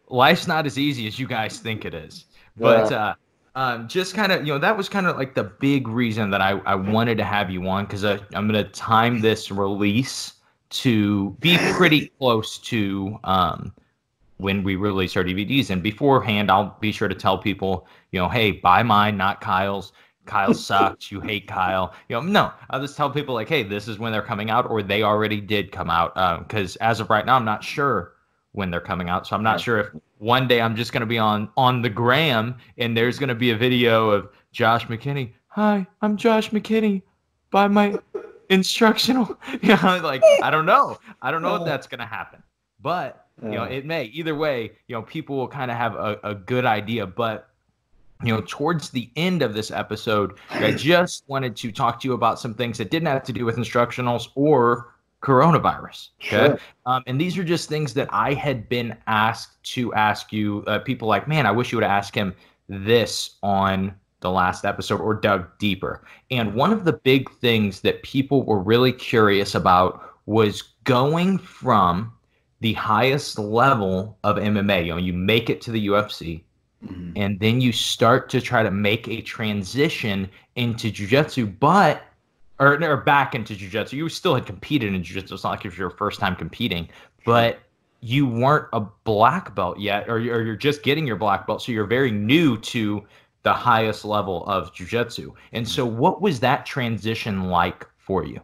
Speaker 3: life's not as easy as you guys think it is. But just kind of, that was kind of like the big reason that I wanted to have you on, because I'm going to time this release to be pretty close to when we release our DVDs. And beforehand, I'll be sure to tell people, hey, buy mine, not Kyle's. Kyle sucks. You hate Kyle. No, I'll just tell people like, hey, this is when they're coming out, or they already did come out. Because as of right now, I'm not sure when they're coming out. So I'm not sure if one day I'm just going to be on the gram and there's going to be a video of Josh McKinney. Hi, I'm Josh McKinney. Buy my instructional. Like I don't know. I don't know if that's gonna happen. But it may. Either way, people will kind of have a good idea. But towards the end of this episode, I just wanted to talk to you about some things that didn't have to do with instructionals or coronavirus. Okay.
Speaker 2: Sure.
Speaker 3: And these are just things that I had been asked to ask you. People like, man, I wish you would ask him this on the last episode or dug deeper. And one of the big things that people were really curious about was going from the highest level of MMA. You make it to the UFC, and then you start to try to make a transition into jiu-jitsu, or back into jiu-jitsu. You still had competed in jiu-jitsu. It's not like it was your first time competing, but you weren't a black belt yet, or you're just getting your black belt. So you're very new to the highest level of jiu-jitsu. And so what was that transition like for you?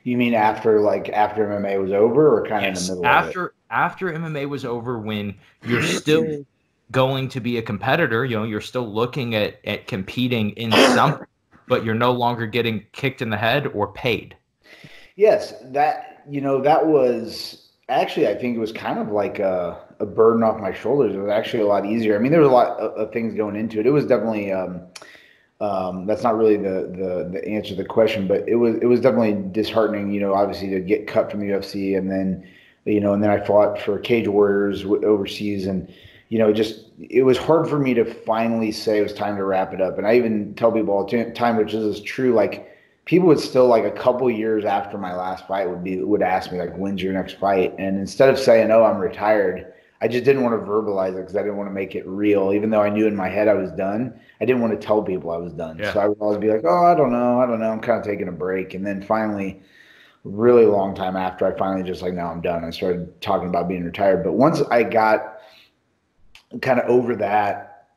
Speaker 2: You mean after MMA was over, or kind of in the middle of it?
Speaker 3: After MMA was over, when you're still going to be a competitor, you're still looking at competing in something, but you're no longer getting kicked in the head or paid.
Speaker 2: Yes, that was actually, I think it was kind of like a burden off my shoulders. It was actually a lot easier. I mean, there was a lot of things going into it. It was definitely that's not really the answer to the question, but it was definitely disheartening. Obviously to get cut from the UFC, and then I fought for Cage Warriors overseas, and it was hard for me to finally say it was time to wrap it up. And I even tell people all the time, which is true, like people would still, like a couple years after my last fight, would ask me like, when's your next fight? And instead of saying, oh, I'm retired, I just didn't want to verbalize it because I didn't want to make it real. Even though I knew in my head I was done, I didn't want to tell people I was done.
Speaker 3: Yeah.
Speaker 2: So I would always be like, oh, I don't know. I'm kind of taking a break. And then finally, really long time after, I finally just like, no, I'm done. I started talking about being retired. But once I got kind of over that,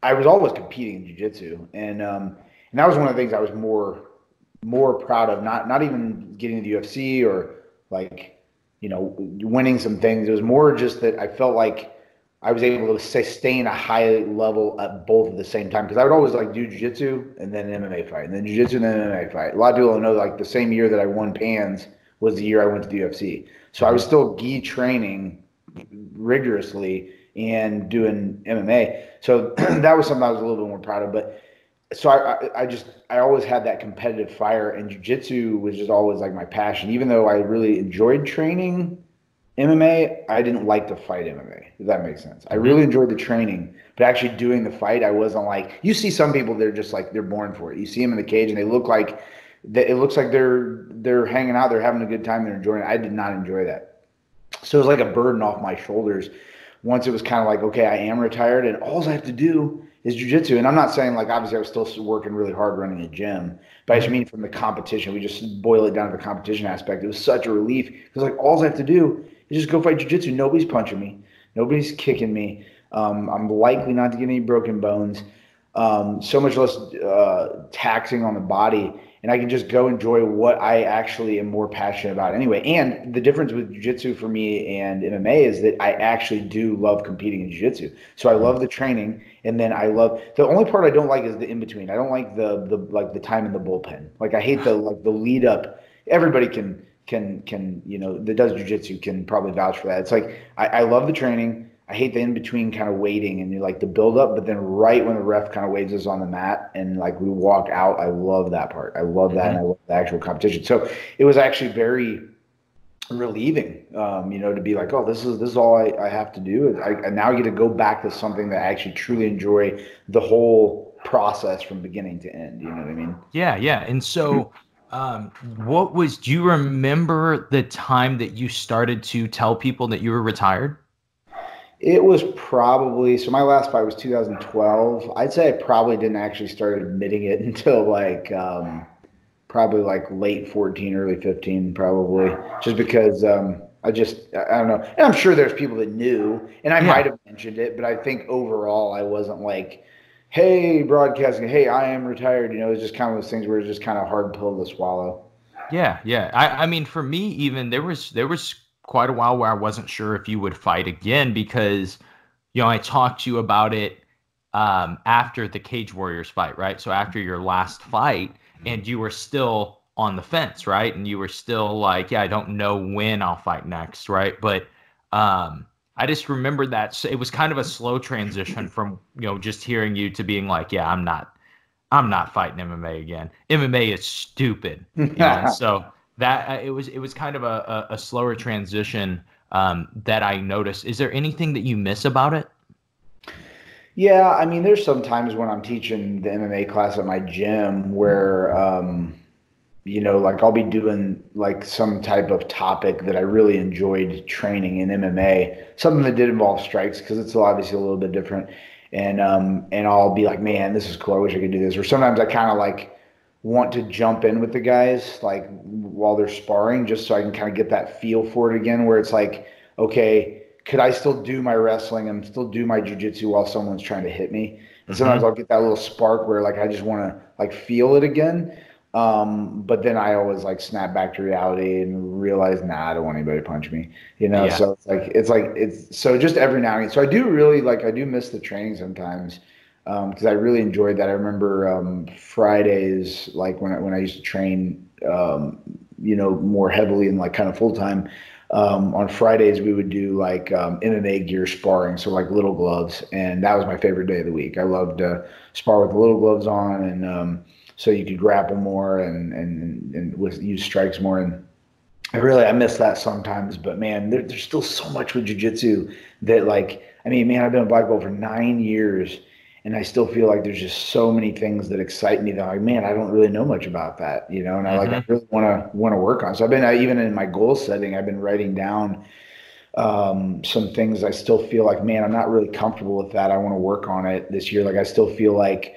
Speaker 2: I was always competing in jiu-jitsu, and that was one of the things I was more proud of. Not even getting to the UFC or like winning some things. It was more just that I felt like I was able to sustain a high level at both at the same time, because I would always like do jiu-jitsu and then an MMA fight, and then jiu-jitsu and then an MMA fight. A lot of people don't know, like the same year that I won PANS was the year I went to the UFC. So I was still gi training rigorously and doing MMA. So that was something I was a little bit more proud of. But so I always had that competitive fire, and jiu-jitsu was just always like my passion. Even though I really enjoyed training MMA, I didn't like to fight MMA, if that makes sense. I really enjoyed the training, but actually doing the fight, I wasn't like, you see some people, they're just like, they're born for it. You see them in the cage and they look like, it looks like they're hanging out, they're having a good time, they're enjoying it. I did not enjoy that. So it was like a burden off my shoulders. Once it was kind of like, okay, I am retired and all I have to do is jiu-jitsu. And I'm not saying like, obviously I was still working really hard running a gym, but I just mean from the competition, we just boil it down to the competition aspect. It was such a relief, because like all I have to do is just go fight jiu-jitsu. Nobody's punching me. Nobody's kicking me. I'm likely not to get any broken bones. So much less taxing on the body. And I can just go enjoy what I actually am more passionate about anyway. And the difference with jiu-jitsu for me and MMA is that I actually do love competing in jiu-jitsu. So I love the training, and then I love the only part I don't like is the in-between. I don't like the time in the bullpen. Like I hate the lead up. Everybody can that does jiu-jitsu can probably vouch for that. It's like I love the training. I hate the in-between kind of waiting and like the build up, but then right when the ref kind of waves us on the mat and like we walk out, I love that part. I love that, and I love the actual competition. So it was actually very relieving, to be like, oh, this is all I have to do. I now get to go back to something that I actually truly enjoy the whole process from beginning to end. You know what I mean?
Speaker 3: Yeah, yeah. And so do you remember the time that you started to tell people that you were retired?
Speaker 2: It was probably, so my last fight was 2012. I'd say I probably didn't actually start admitting it until probably like late 14, early 15, probably, just because I don't know. And I'm sure there's people that knew, and I might have mentioned it, but I think overall I wasn't like, hey, broadcasting, hey, I am retired. It was just kind of those things where it's just kind of hard pill to swallow.
Speaker 3: Yeah, yeah. I mean, for me, even there was quite a while where I wasn't sure if you would fight again, because I talked to you about it after the Cage Warriors fight, right? So after your last fight, and you were still on the fence, right? And you were still like, yeah, I don't know when I'll fight next, right? But I just remember that it was kind of a slow transition from, just hearing you to being like, yeah, I'm not fighting MMA again. MMA is stupid, and so that it was kind of a slower transition that I noticed. Is there anything that you miss about it?
Speaker 2: Yeah, I mean, there's some times when I'm teaching the MMA class at my gym where, like I'll be doing like some type of topic that I really enjoyed training in MMA, something that did involve strikes because it's obviously a little bit different. And I'll be like, man, this is cool. I wish I could do this. Or sometimes I kind of like want to jump in with the guys like while they're sparring just so I can kind of get that feel for it again, where it's like, okay, could I still do my wrestling and still do my jujitsu while someone's trying to hit me? And sometimes
Speaker 3: Hmm.
Speaker 2: I'll get that little spark where like I just want to like feel it again. But then I always like snap back to reality and realize, nah, I don't want anybody to punch me,
Speaker 3: Yeah.
Speaker 2: So it's so just every now and again. So I do really like I do miss the training sometimes because I really enjoyed that. I remember Fridays like when I used to train more heavily and like kind of full time. On Fridays we would do like MMA gear sparring, so like little gloves, and that was my favorite day of the week. I loved to spar with the little gloves on and so you could grapple more and use strikes more. And I miss that sometimes, but man, there's still so much with jujitsu that like, I mean, man, I've been a black belt for 9 years and I still feel like there's just so many things that excite me that I'm like, man, I don't really know much about that, and I
Speaker 3: Hmm.
Speaker 2: really want to work on. So even in my goal setting, I've been writing down some things I still feel like, man, I'm not really comfortable with that. I want to work on it this year. Like I still feel like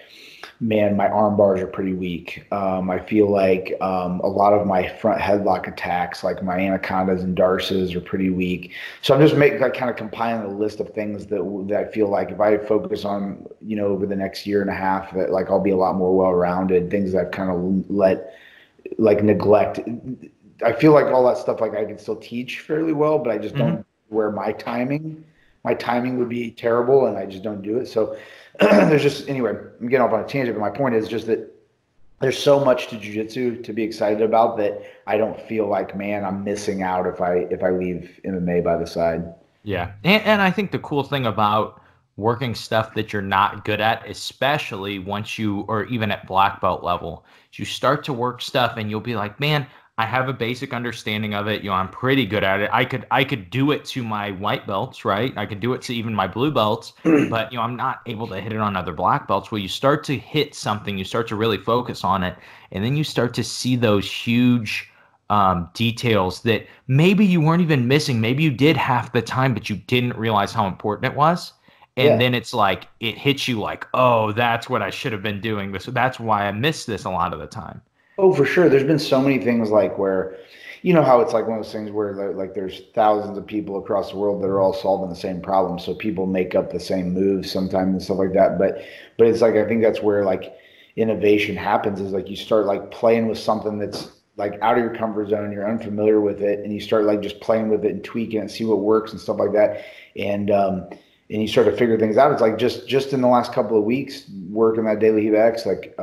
Speaker 2: man, my arm bars are pretty weak. I feel like a lot of my front headlock attacks, like my anacondas and darces, are pretty weak. So I'm just making like kind of compiling a list of things that I feel like if I focus on, over the next year and a half, that like I'll be a lot more well-rounded. Things that I've kind of let like neglect. I feel like all that stuff like I can still teach fairly well, but I just
Speaker 3: Hmm.
Speaker 2: don't where my timing would be terrible and I just don't do it. So there's just anyway, I'm getting off on a tangent, but my point is just that there's so much to jujitsu to be excited about that I don't feel like, man, I'm missing out if I leave MMA by the side.
Speaker 3: Yeah. And I think the cool thing about working stuff that you're not good at, especially once you, or even at black belt level, is you start to work stuff and you'll be like, man, I have a basic understanding of it. I'm pretty good at it. I could do it to my white belts, right? I could do it to even my blue belts, but I'm not able to hit it on other black belts. Well, you start to hit something, you start to really focus on it, and then you start to see those huge details that maybe you weren't even missing. Maybe you did half the time, but you didn't realize how important it was. And
Speaker 2: Yeah.
Speaker 3: then it's like it hits you like, oh, that's what I should have been doing. This, that's why I missed this a lot of the time.
Speaker 2: Oh, for sure. There's been so many things like where, how it's like one of those things where like there's thousands of people across the world that are all solving the same problem. So people make up the same moves sometimes and stuff like that. But it's like I think that's where like innovation happens is like you start like playing with something that's like out of your comfort zone, you're unfamiliar with it, and you start like just playing with it and tweaking it and see what works and stuff like that. And you start to figure things out. It's like just in the last couple of weeks working that daily heat X, like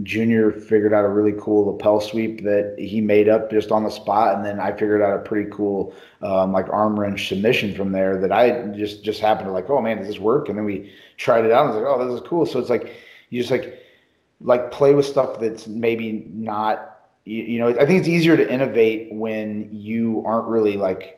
Speaker 2: Junior figured out a really cool lapel sweep that he made up just on the spot, and then I figured out a pretty cool like arm wrench submission from there that I just happened to like, oh man, does this work? And then we tried it out and I was like, oh, this is cool. So it's like you just like play with stuff that's maybe not I think it's easier to innovate when you aren't really like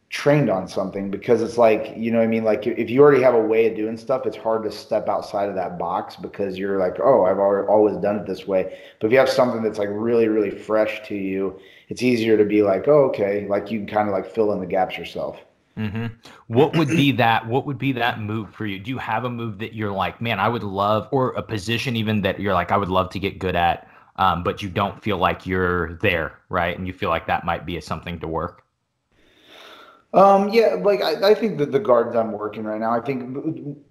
Speaker 2: trained on something because it's like what I mean, like if you already have a way of doing stuff, it's hard to step outside of that box because you're like, oh, always done it this way. But if you have something that's like really really fresh to you, it's easier to be like, oh, okay, like you can kind of like fill in the gaps yourself.
Speaker 3: Hmm. What would be that move for you? Do you have a move that you're like, man, I would love, or a position even that you're like, I would love to get good at, but you don't feel like you're there, right? And you feel like that might be something to work.
Speaker 2: Yeah, like I think that the guards I'm working right now, I think,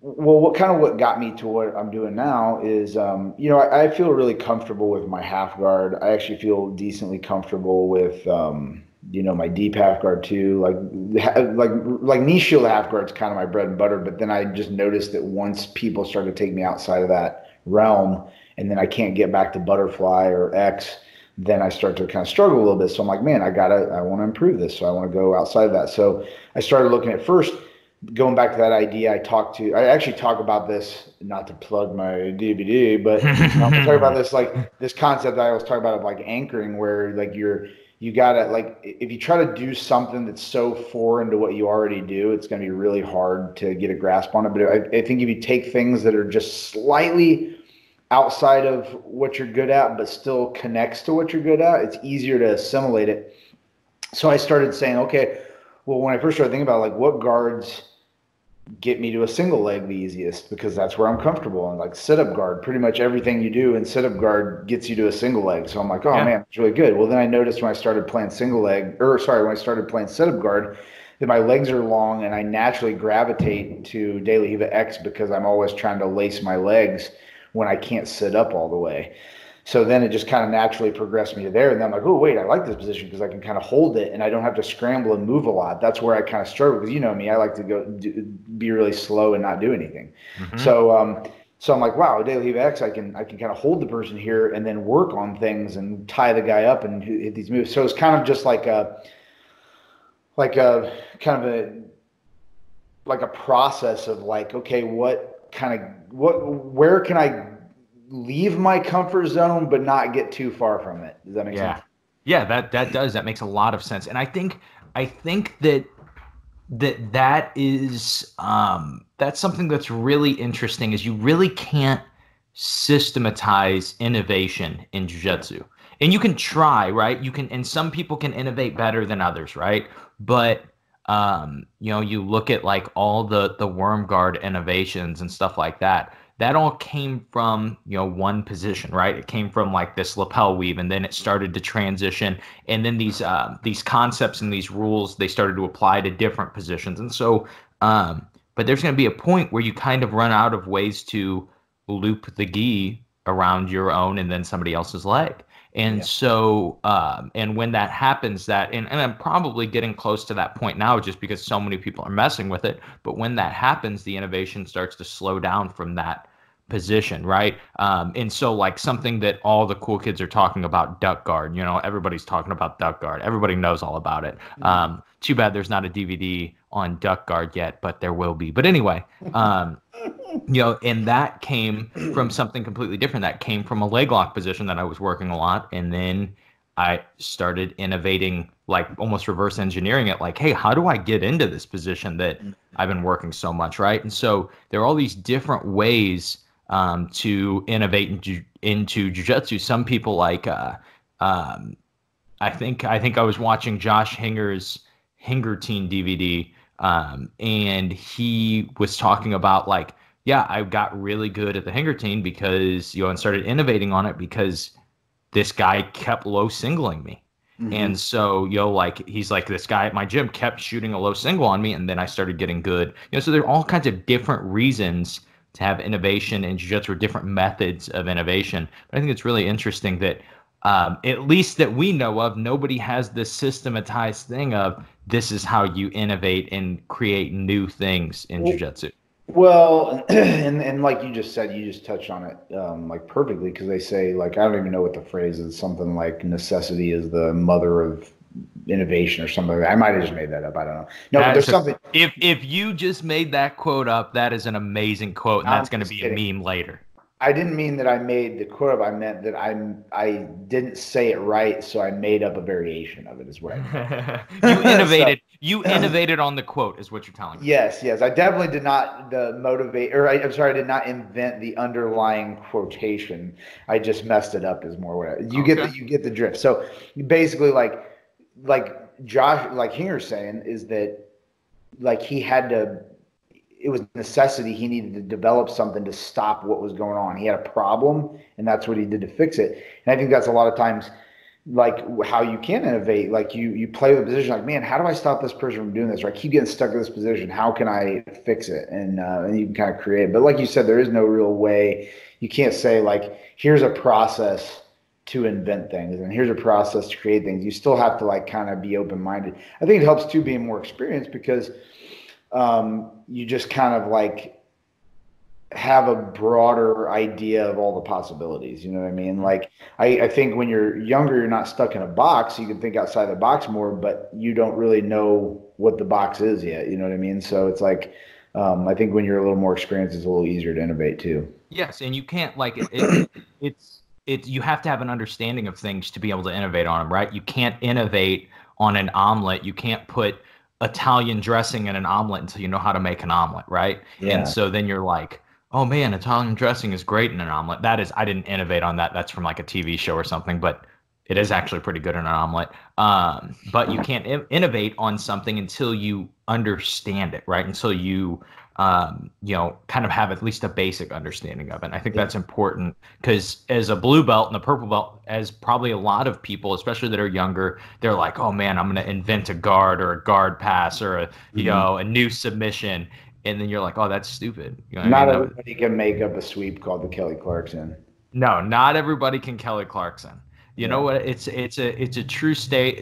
Speaker 2: well, what got me to what I'm doing now is, I feel really comfortable with my half guard. I actually feel decently comfortable with, my deep half guard too. Like knee shield half guard's kind of my bread and butter. But then I just noticed that once people start to take me outside of that realm, and then I can't get back to butterfly or X, then I start to kind of struggle a little bit. So I'm like, man, I want to improve this. So I want to go outside of that. So I started looking at first, going back to that idea. I actually talk about this, not to plug my DVD, but I talk about this, like this concept that I was talking about of like anchoring, where like you gotta, like, if you try to do something that's so foreign to what you already do, it's going to be really hard to get a grasp on it. But I think if you take things that are just slightly outside of what you're good at, but still connects to what you're good at, it's easier to assimilate it. So I started saying, okay, well, when I first started thinking about like what guards get me to a single leg the easiest, because that's where I'm comfortable. And like sit-up guard, pretty much everything you do in sit-up guard gets you to a single leg. So I'm like, oh
Speaker 3: Yeah.
Speaker 2: man, it's really good. Well, then I noticed when I started playing when I started playing sit-up guard, that my legs are long and I naturally gravitate to De La Riva X because I'm always trying to lace my legs when I can't sit up all the way. So then it just kind of naturally progressed me to there. And then I'm like, oh, wait, I like this position because I can kind of hold it and I don't have to scramble and move a lot. That's where I kind of struggle because you know me, I like to be really slow and not do anything.
Speaker 3: Mm-hmm.
Speaker 2: So I'm like, wow, De La Riva X, I can kind of hold the person here and then work on things and tie the guy up and hit these moves. So it's kind of just like a kind of a process of like, okay, where can I leave my comfort zone but not get too far from it? Does that make sense?
Speaker 3: Yeah. Yeah, that makes a lot of sense. And I think that is that's something that's really interesting is you really can't systematize innovation in jiu-jitsu. And you can try, right? You can, and some people can innovate better than others, right? But you look at like all the worm guard innovations and stuff like that. That all came from, one position, right? It came from like this lapel weave, and then it started to transition, and then these concepts and these rules they started to apply to different positions, and so, but there's going to be a point where you kind of run out of ways to loop the gi around your own and then somebody else's leg. And
Speaker 2: Yeah.
Speaker 3: so, and when that happens, and I'm probably getting close to that point now just because so many people are messing with it. But when that happens, the innovation starts to slow down from that position, right? And so, like something that all the cool kids are talking about, duck guard, everybody's talking about duck guard. Everybody knows all about it. Too bad there's not a DVD on duck guard yet, but there will be. But anyway, and that came from something completely different. That came from a leg lock position that I was working a lot. And then I started innovating, like almost reverse engineering it, like, hey, how do I get into this position that I've been working so much, right? And so there are all these different ways to innovate into jiu-jitsu. Some people like, I think I was watching Josh Hinger's Hingertine DVD, and he was talking about like, yeah, I got really good at the Hingertine because, and started innovating on it because this guy kept low singling me.
Speaker 2: Mm-hmm.
Speaker 3: And so, like, he's like, this guy at my gym kept shooting a low single on me, and then I started getting good. So there are all kinds of different reasons to have innovation in jiu-jitsu, or different methods of innovation. But I think it's really interesting that, at least that we know of, nobody has this systematized thing of this is how you innovate and create new things in jiu-jitsu.
Speaker 2: Well, and like you just said, you just touched on it like perfectly, because they say, like, I don't even know what the phrase is, something like necessity is the mother of innovation or something like that. I might have just made that up. I don't know. No, but there's something.
Speaker 3: If you just made that quote up, that is an amazing quote, and that's going to be a meme later.
Speaker 2: I didn't mean that I made the quote up. I meant that I didn't say it right, so I made up a variation of it. Is what I meant.
Speaker 3: You innovated. You innovated on the quote, is what you're telling me.
Speaker 2: Yes. I definitely did not I'm sorry, I did not invent the underlying quotation. I just messed it up. Is more what you get the drift. So basically, like Josh, like Hinger's saying, is that like he had to. It was necessity. He needed to develop something to stop what was going on. He had a problem, and that's what he did to fix it. And I think that's a lot of times like how you can innovate. Like you play with the position, like, man, how do I stop this person from doing this? Or I keep getting stuck in this position. How can I fix it? And you can kind of create it. But like you said, there is no real way. You can't say like, here's a process to invent things and here's a process to create things. You still have to like kind of be open-minded. I think it helps too being more experienced, because you just kind of like have a broader idea of all the possibilities. You know what I mean? Like, I think when you're younger, you're not stuck in a box. You can think outside the box more, but you don't really know what the box is yet. You know what I mean? So it's like, I think when you're a little more experienced, it's a little easier to innovate too.
Speaker 3: Yes, and you can't like it's you have to have an understanding of things to be able to innovate on them, right? You can't innovate on an omelet. You can't put Italian dressing in an omelet until you know how to make an omelet, right? And
Speaker 2: Yeah.
Speaker 3: so then you're like, "Oh man, Italian dressing is great in an omelet." That is, I didn't innovate on that. That's from like a TV show or something, but it is actually pretty good in an omelet. But you can't innovate on something until you understand it, right? Until you kind of have at least a basic understanding of it. And I think
Speaker 2: Yeah.
Speaker 3: that's important because as a blue belt and a purple belt, as probably a lot of people, especially that are younger, they're like, oh man, I'm going to invent a guard or a guard pass or
Speaker 2: Mhm.
Speaker 3: a new submission. And then you're like, oh, that's stupid. You know what I
Speaker 2: Not
Speaker 3: mean?
Speaker 2: everybody can make up a sweep called the Kelly Clarkson.
Speaker 3: No, not everybody can Kelly Clarkson. You know
Speaker 2: Yeah.
Speaker 3: what? It's a true state.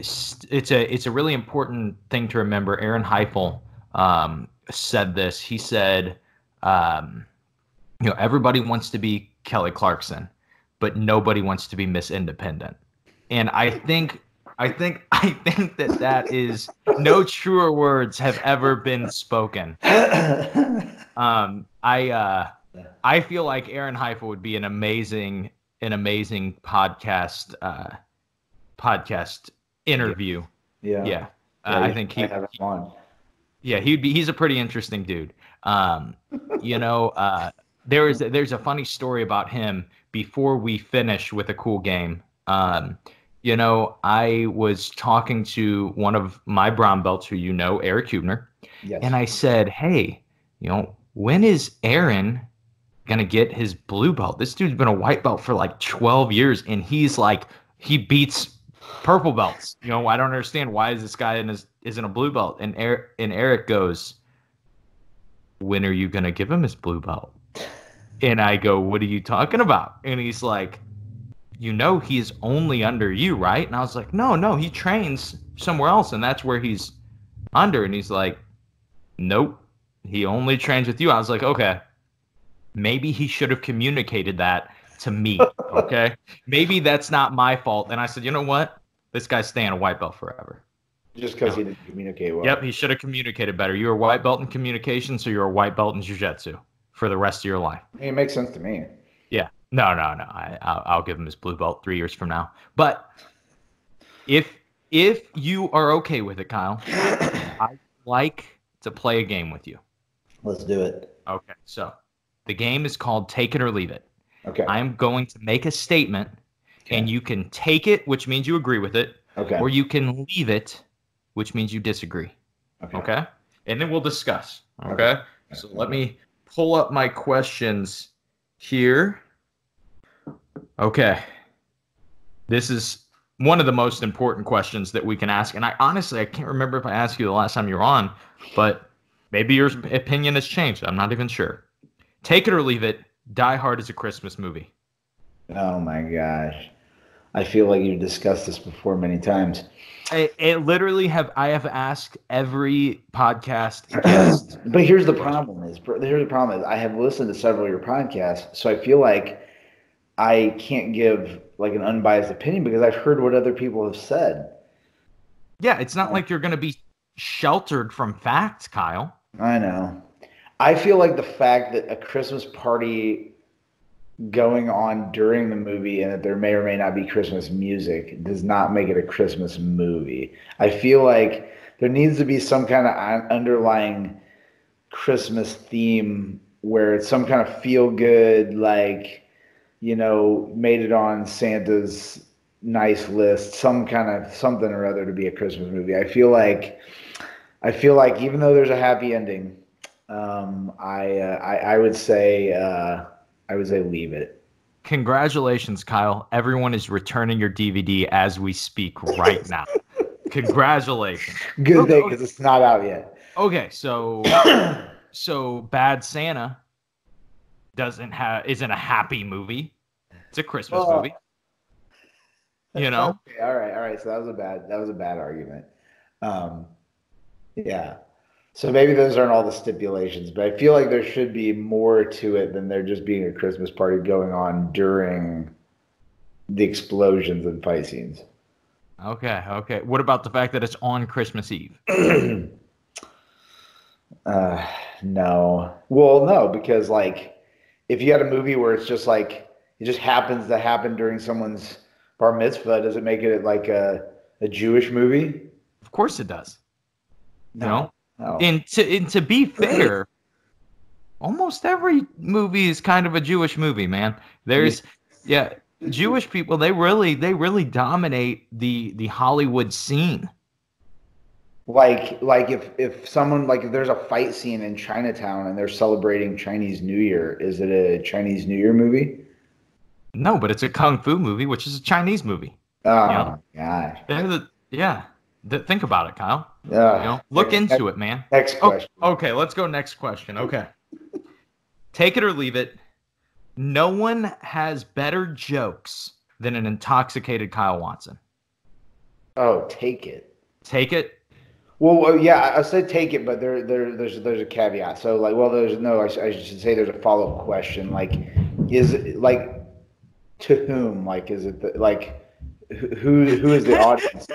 Speaker 3: It's a really important thing to remember. Aaron Heifel said this. He said, um, everybody wants to be Kelly Clarkson, but nobody wants to be Miss Independent. And I think that is no truer words have ever been spoken. I feel like Aaron Heifel would be an amazing podcast interview.
Speaker 2: Yeah.
Speaker 3: Yeah.
Speaker 2: Yeah.
Speaker 3: I
Speaker 2: You
Speaker 3: think
Speaker 2: should have him on.
Speaker 3: yeah, he's a pretty interesting dude. Um, you know, there's a funny story about him before we finish with a cool game. I was talking to one of my brown belts who Eric Hubner, and
Speaker 2: Yes.
Speaker 3: I said, "Hey, when is Aaron gonna get his blue belt? This dude's been a white belt for like 12 years, and he beats purple belts. I don't understand why is this guy isn't a blue belt?" And Eric goes, "When are you gonna give him his blue belt?" And I go, "What are you talking about?" And he's like, he's only under you, right? And I was like, no, he trains somewhere else, and that's where he's under. And he's like, nope, he only trains with you. I was like, okay, maybe he should have communicated that to me. Okay, maybe that's not my fault. And I said, you know what? This guy's staying a white belt forever.
Speaker 2: Just because he didn't communicate well.
Speaker 3: Yep, he should have communicated better. You're a white belt in communication, so you're a white belt in jiu-jitsu for the rest of your life.
Speaker 2: It makes sense to me.
Speaker 3: Yeah. No. I'll give him his blue belt 3 years from now. But if you are okay with it, Kyle, I'd like to play a game with you.
Speaker 2: Let's do it.
Speaker 3: Okay. So the game is called Take It or Leave It.
Speaker 2: Okay.
Speaker 3: I'm going to make a statement,
Speaker 2: Okay.
Speaker 3: and you can take it, which means you agree with it,
Speaker 2: Okay.
Speaker 3: or you can leave it, which means you disagree. Okay? And then we'll discuss. Okay? So let me pull up my questions here. Okay. This is one of the most important questions that we can ask. And I can't remember if I asked you the last time you were on, but maybe your opinion has changed. I'm not even sure. Take it or leave it. Die Hard is a Christmas movie.
Speaker 2: Oh my gosh. I feel like you've discussed this before many times.
Speaker 3: I have asked every podcast guest.
Speaker 2: But here's the problem is I have listened to several of your podcasts, so I feel like I can't give like an unbiased opinion because I've heard what other people have said.
Speaker 3: Yeah, it's not like you're going to be sheltered from facts, Kyle.
Speaker 2: I know. I feel like the fact that a Christmas party going on during the movie and that there may or may not be Christmas music does not make it a Christmas movie. I feel like there needs to be some kind of underlying Christmas theme where it's some kind of feel good, like, made it on Santa's nice list, some kind of something or other to be a Christmas movie. I feel like even though there's a happy ending, I would say leave it.
Speaker 3: Congratulations, Kyle. Everyone is returning your DVD as we speak right now. Congratulations.
Speaker 2: Good thing because it's not out yet.
Speaker 3: Okay, so Bad Santa isn't a happy movie. It's a Christmas movie.
Speaker 2: Okay, all right. So that was a bad argument. Yeah. So maybe those aren't all the stipulations, but I feel like there should be more to it than there just being a Christmas party going on during the explosions and fight scenes.
Speaker 3: Okay, okay. What about the fact that it's on Christmas Eve?
Speaker 2: Uh, no. Well, no, because like if you had a movie where it's just like it just happens to happen during someone's bar mitzvah, does it make it like a Jewish movie?
Speaker 3: Of course it does. You
Speaker 2: No,
Speaker 3: know,
Speaker 2: no.
Speaker 3: and to be fair, almost every movie is kind of a Jewish movie, man.
Speaker 2: You
Speaker 3: There's yeah, Jewish people, they really dominate the Hollywood scene.
Speaker 2: like if someone like if there's a fight scene in Chinatown and they're celebrating Chinese New Year, is it a Chinese New Year movie?
Speaker 3: No, but it's a kung fu movie, which is a Chinese movie. You know,
Speaker 2: Oh gosh.
Speaker 3: yeah. Think about it, Kyle. Look
Speaker 2: Okay,
Speaker 3: into it, man.
Speaker 2: next
Speaker 3: Oh,
Speaker 2: question.
Speaker 3: okay. Let's go next question. Okay. Take it or leave it. No one has better jokes than an intoxicated Kyle Watson.
Speaker 2: Oh, take it.
Speaker 3: Take it.
Speaker 2: Well, yeah, I said take it, but there's a caveat. So like, well, there's no. I should say there's a follow up question. Like, is it like to whom? Like, is it like who is the audience?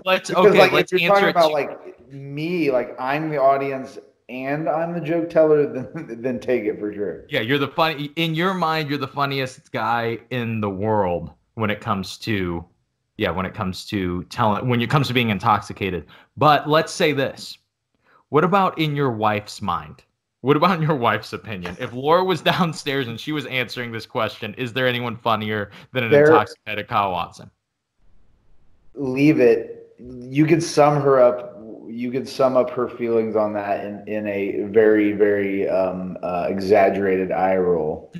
Speaker 3: Let's
Speaker 2: Because
Speaker 3: okay.
Speaker 2: like if
Speaker 3: Let's
Speaker 2: you're
Speaker 3: answer
Speaker 2: talking
Speaker 3: it.
Speaker 2: about like me, like I'm the audience and I'm the joke teller, then take it for sure.
Speaker 3: Yeah, you're the funny in your mind. You're the funniest guy in the world when it comes to, yeah, when it comes to telling, when it comes to being intoxicated. But let's say this: what about in your wife's mind? What about in your wife's opinion? If Laura was downstairs and she was answering this question, is there anyone funnier than an
Speaker 2: There,
Speaker 3: intoxicated Kyle Watson?
Speaker 2: leave it. You could sum her up. You could sum up her feelings on that in a very very exaggerated eye roll.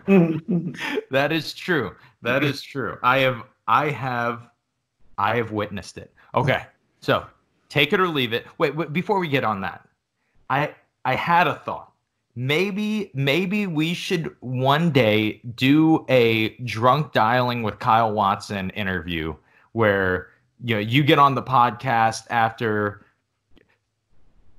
Speaker 3: That is true. That is true. I have witnessed it. Okay. So, take it or leave it. Wait, before we get on that. I had a thought. Maybe we should one day do a drunk dialing with Kyle Watson interview where you get on the podcast after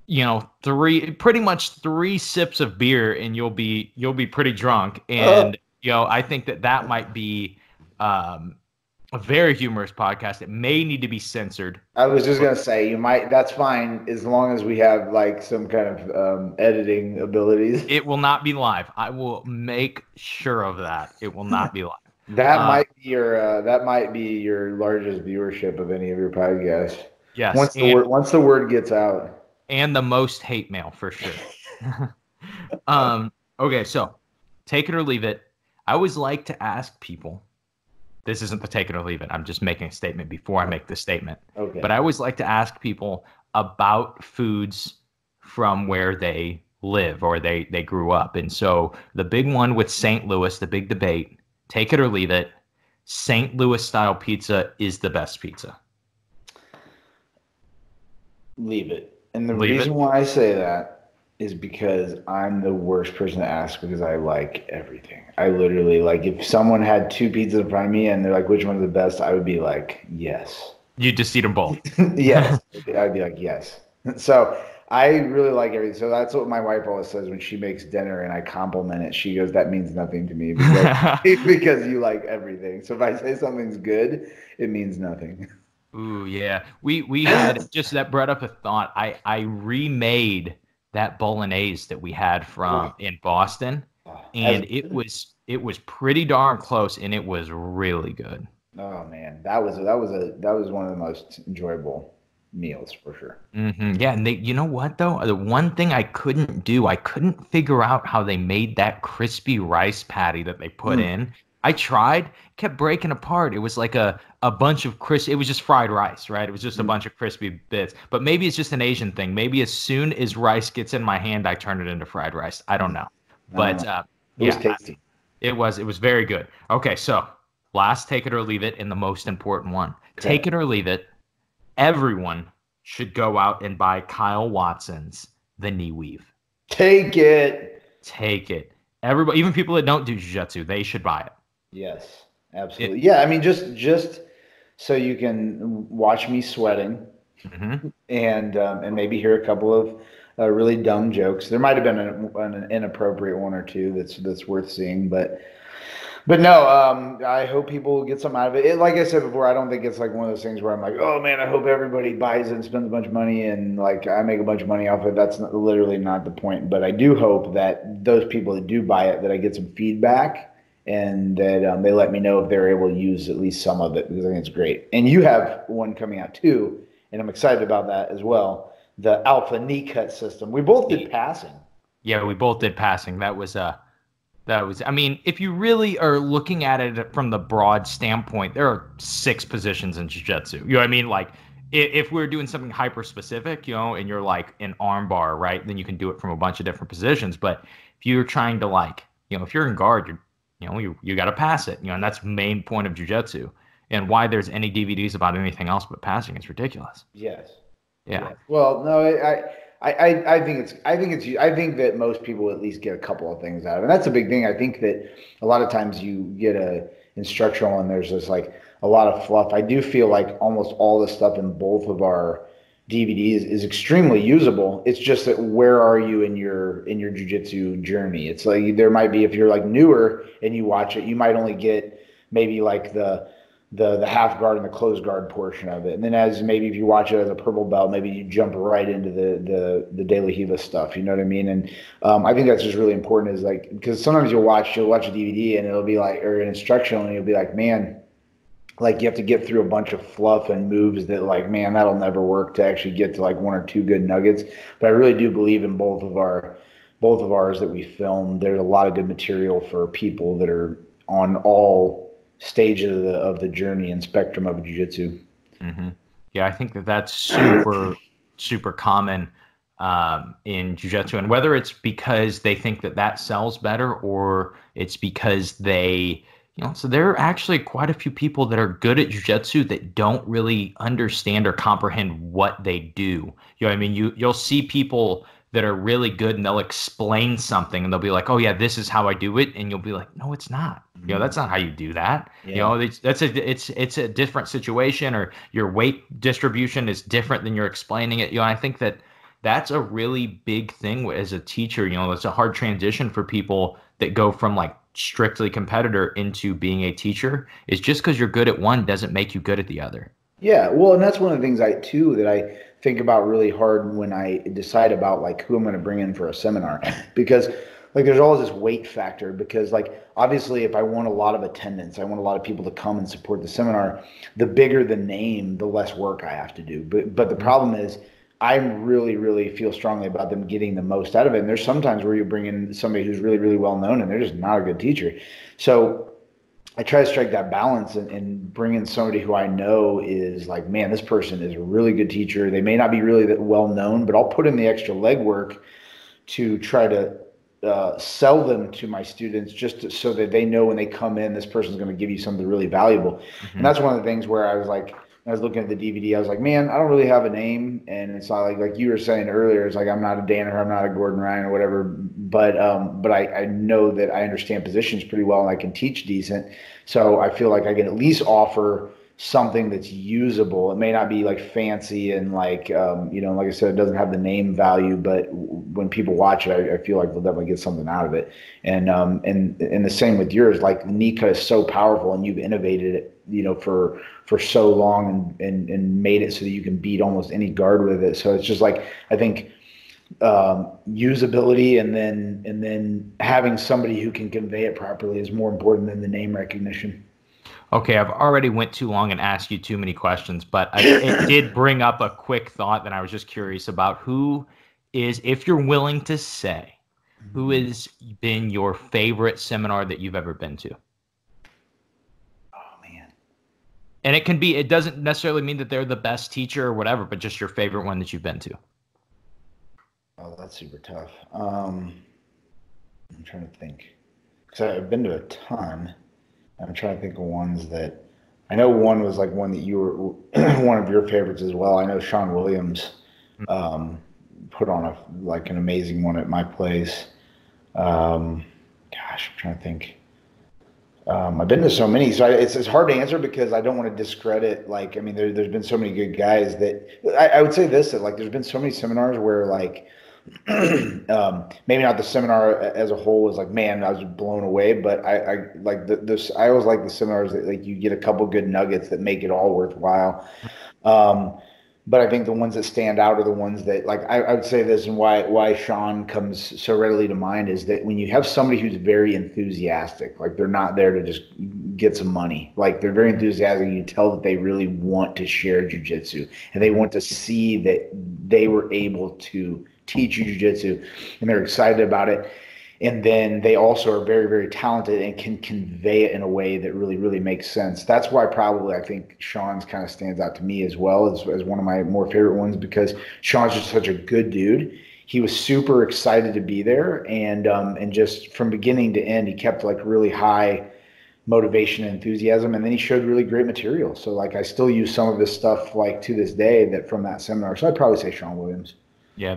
Speaker 3: pretty much three sips of beer and you'll be pretty drunk. And I think that might be a very humorous podcast. It may need to be censored.
Speaker 2: I was just gonna say you might. That's fine as long as we have like some kind of editing abilities.
Speaker 3: It will not be live. I will make sure of that. It will not be live.
Speaker 2: That might be your largest viewership of any of your podcasts.
Speaker 3: Yes,
Speaker 2: Once the word gets out.
Speaker 3: and the most hate mail for sure. Okay, so take it or leave it. I always like to ask people. This isn't the take it or leave it. I'm just making a statement before I make the statement.
Speaker 2: Okay.
Speaker 3: But I always like to ask people about foods from where they live or they grew up. And so the big one with St. Louis, the big debate, take it or leave it. St. Louis style pizza is the best pizza.
Speaker 2: Leave it. And the
Speaker 3: Leave
Speaker 2: reason
Speaker 3: it?
Speaker 2: why I say that is because I'm the worst person to ask because I like everything. I literally like if someone had two pizzas in front of me and they're like, which one's the best? I would be like, yes.
Speaker 3: You just eat them both.
Speaker 2: Yes. I'd be like, yes. So I really like everything. So that's what my wife always says when she makes dinner and I compliment it. She goes, that means nothing to me because you like everything. So if I say something's good, it means nothing.
Speaker 3: Ooh, yeah. We had just that brought up a thought. I remade that bolognese that we had from in Boston, and it was pretty darn close, and it was really good.
Speaker 2: Oh man, that was one of the most enjoyable meals for sure.
Speaker 3: Yeah, and you know what though? The one thing I couldn't figure out how they made that crispy rice patty that they put in. I tried, kept breaking apart. It was like a bunch of it was just fried rice, right? It was just a bunch of crispy bits. But maybe it's just an Asian thing. Maybe as soon as rice gets in my hand, I turn it into fried rice. I don't know. But
Speaker 2: It was tasty.
Speaker 3: it was very good. Okay, so last take it or leave it, and the most important one.
Speaker 2: Okay.
Speaker 3: Take it or leave it. Everyone should go out and buy Kyle Watson's The Knee Weave.
Speaker 2: Take it.
Speaker 3: Take it. Everybody, even people that don't do jiu-jitsu, they should buy it.
Speaker 2: Yes, absolutely. Yeah, I mean, just so you can watch me sweating. and maybe hear a couple of really dumb jokes. There might have been an inappropriate one or two that's worth seeing, but no, I hope people get something out of it. Like I said before, I don't think it's like one of those things where I'm like, oh man, I hope everybody buys it and spends a bunch of money and like I make a bunch of money off it. That's literally not the point. But I do hope that those people that do buy it, that I get some feedback and that they let me know if they're able to use at least some of it because I think it's great. And you have one coming out too, and I'm excited about that as well. The Alpha Knee Cut system. We both did passing.
Speaker 3: Yeah, we both did passing. I mean, if you really are looking at it from the broad standpoint, there are 6 positions in jiu-jitsu. You know what I mean? Like, if we're doing something hyper specific, and you're like an arm bar, right? Then you can do it from a bunch of different positions. But if you're trying to like, if you're in guard, you got to pass it, and that's the main point of jiu-jitsu. And why there's any DVDs about anything else but passing is ridiculous.
Speaker 2: Yes.
Speaker 3: Yeah.
Speaker 2: Yes. Well, no, I think that most people at least get a couple of things out of it. And that's a big thing. I think that a lot of times you get a instructional and there's just like a lot of fluff. I do feel like almost all the stuff in both of our DVDs is extremely usable. It's just that where are you in your jiu-jitsu journey? It's like there might be, if you're like newer and you watch it, you might only get maybe like the half guard and the closed guard portion of it. And then as maybe if you watch it as a purple belt, maybe you jump right into the De La Hiva stuff. You know what I mean? And I think that's just really important is like, because sometimes you'll watch a DVD and it'll be like, or an instructional and you'll be like, man, like you have to get through a bunch of fluff and moves that like, man, that'll never work to actually get to like 1 or 2 good nuggets. But I really do believe in both of ours that we filmed. There's a lot of good material for people that are on all stages of the journey and spectrum of jiu-jitsu.
Speaker 3: Mm-hmm. Yeah, I think that's super, super common in jiu-jitsu. And whether it's because they think that sells better or it's because they, so there are actually quite a few people that are good at jiu-jitsu that don't really understand or comprehend what they do. You know what I mean? You'll see people that are really good and they'll explain something and they'll be like, oh yeah, this is how I do it. And you'll be like, no, it's not. That's not how you do that.
Speaker 2: Yeah.
Speaker 3: It's a different situation, or your weight distribution is different than you're explaining it. I think that's a really big thing as a teacher. It's a hard transition for people that go from like strictly competitor into being a teacher. Is just because you're good at one doesn't make you good at the other.
Speaker 2: Yeah, well, and that's one of the things that I think about really hard when I decide about like who I'm going to bring in for a seminar, because like there's always this weight factor, because like obviously if I want a lot of attendance, I want a lot of people to come and support the seminar, the bigger the name, the less work I have to do. But the problem is I really, really feel strongly about them getting the most out of it. And there's sometimes where you bring in somebody who's really, really well known and they're just not a good teacher. So I try to strike that balance and bring in somebody who I know is like, man, this person is a really good teacher. They may not be really that well known, but I'll put in the extra legwork to try to sell them to my students so that they know when they come in, this person's going to give you something really valuable. Mm-hmm. And that's one of the things where I was like, when I was looking at the DVD, I was like, man, I don't really have a name. And it's not like you were saying earlier, it's like, I'm not a Danner, I'm not a Gordon Ryan or whatever. But I know that I understand positions pretty well and I can teach decent. So I feel like I can at least offer something that's usable. It may not be like fancy and like, like I said, it doesn't have the name value, but when people watch it, I feel like they'll definitely get something out of it. And the same with yours, like knee cut is so powerful and you've innovated it, for so long and made it so that you can beat almost any guard with it. So it's just like, I think, usability and then having somebody who can convey it properly is more important than the name recognition.
Speaker 3: Okay, I've already went too long and asked you too many questions, but it did bring up a quick thought that I was just curious about. Who is, if you're willing to say, who has been your favorite seminar that you've ever been to?
Speaker 2: Oh, man.
Speaker 3: And it doesn't necessarily mean that they're the best teacher or whatever, but just your favorite one that you've been to.
Speaker 2: Oh, that's super tough. I'm trying to think. Because I've been to a ton. I'm trying to think of ones that I know. One was like one that you were one of your favorites as well. I know Sean Williams put on an amazing one at my place. Gosh, I'm trying to think. I've been to so many, so it's hard to answer because I don't want to discredit. Like, I mean, there's been so many good guys that I would say this that like there's been so many seminars where like maybe not the seminar as a whole was like, man, I was blown away, but I like this. I always like the seminars that like you get a couple good nuggets that make it all worthwhile. Um, but I think the ones that stand out are the ones that like I would say this and why Sean comes so readily to mind is that when you have somebody who's very enthusiastic, like they're not there to just get some money, like they're very enthusiastic, you tell that they really want to share jujitsu and they want to see that they were able to teach jujitsu and they're excited about it, and then they also are very very talented and can convey it in a way that really really makes sense. That's why probably I think Sean's kind of stands out to me as well as one of my more favorite ones, because Sean's just such a good dude. He was super excited to be there, and just from beginning to end he kept like really high motivation and enthusiasm, and then he showed really great material. So like I still use some of his stuff like to this day that from that seminar. So I'd probably say Sean Williams.
Speaker 3: Yeah,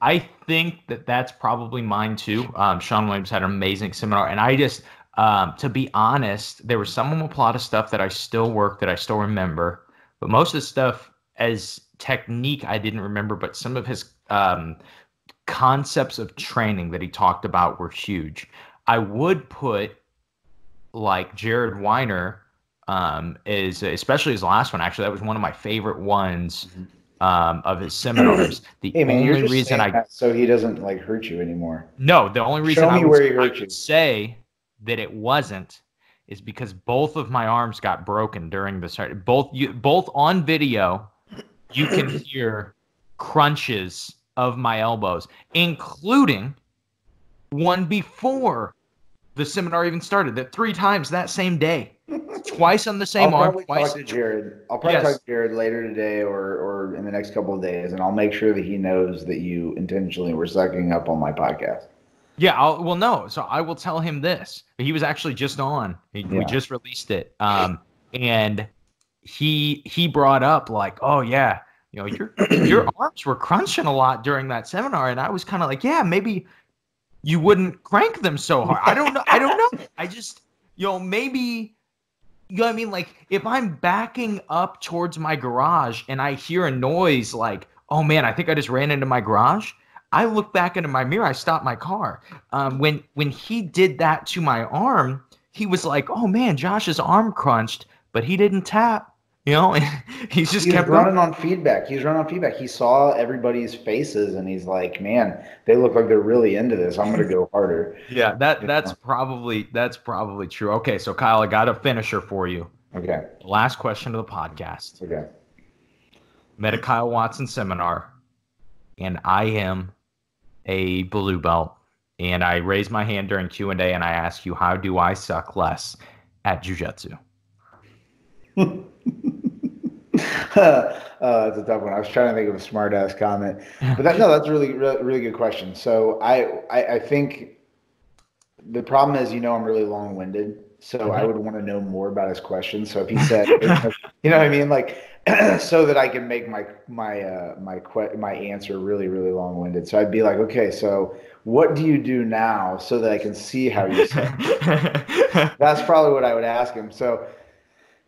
Speaker 3: I think that that's probably mine too. Sean Williams had an amazing seminar, and I just, to be honest, there was some a lot of stuff that I still work that I still remember, but most of the stuff as technique I didn't remember, but some of his concepts of training that he talked about were huge. I would put like Jared Weiner is especially his last one. Actually, that was one of my favorite ones of his seminars. The
Speaker 2: Hey man, you're
Speaker 3: only
Speaker 2: just
Speaker 3: reason
Speaker 2: saying
Speaker 3: I
Speaker 2: that so he doesn't like hurt you anymore.
Speaker 3: no, the only reason
Speaker 2: Show me where he
Speaker 3: I
Speaker 2: hurt you.
Speaker 3: would say that it wasn't is because both of my arms got broken during the start. Both on video, you can hear crunches of my elbows, including one before the seminar even started. That 3 times that same day, twice on the
Speaker 2: I'll
Speaker 3: same arm,
Speaker 2: probably talk
Speaker 3: twice.
Speaker 2: to Jared. I'll probably talk
Speaker 3: Yes.
Speaker 2: to Jared later today or in the next couple of days, and I'll make sure that he knows that you intentionally were sucking up on my podcast.
Speaker 3: Yeah, well, no. So I will tell him this. He was actually just on. We
Speaker 2: Yeah.
Speaker 3: just released it. And he brought up like, oh yeah, your arms were crunching a lot during that seminar, and I was kind of like, yeah, maybe you wouldn't crank them so hard. I don't know. I don't know. I just, maybe. You know what I mean? Like, if I'm backing up towards my garage and I hear a noise like, oh man, I think I just ran into my garage, I look back into my mirror, I stop my car. When he did that to my arm, he was like, oh man, Josh's arm crunched, but he didn't tap. And he's just
Speaker 2: He was
Speaker 3: kept going.
Speaker 2: running on feedback. He was running on feedback. He saw everybody's faces and he's like, man, they look like they're really into this. I'm gonna go harder.
Speaker 3: Yeah, that's probably true. Okay, so Kyle, I got a finisher for you.
Speaker 2: Okay.
Speaker 3: Last question of the podcast.
Speaker 2: Okay.
Speaker 3: Met a Kyle Watson seminar, and I am a blue belt, and I raised my hand during Q&A and I asked you, how do I suck less at jiu-jitsu?
Speaker 2: That's a tough one. I was trying to think of a smart ass comment, but that's a really good question. So I think the problem is, I'm really long winded, so I would want to know more about his question. So if he said, you know what I mean, like, so that I can make my answer really really long winded. So I'd be like, okay, so what do you do now, so that I can see how you say. That's probably what I would ask him. So.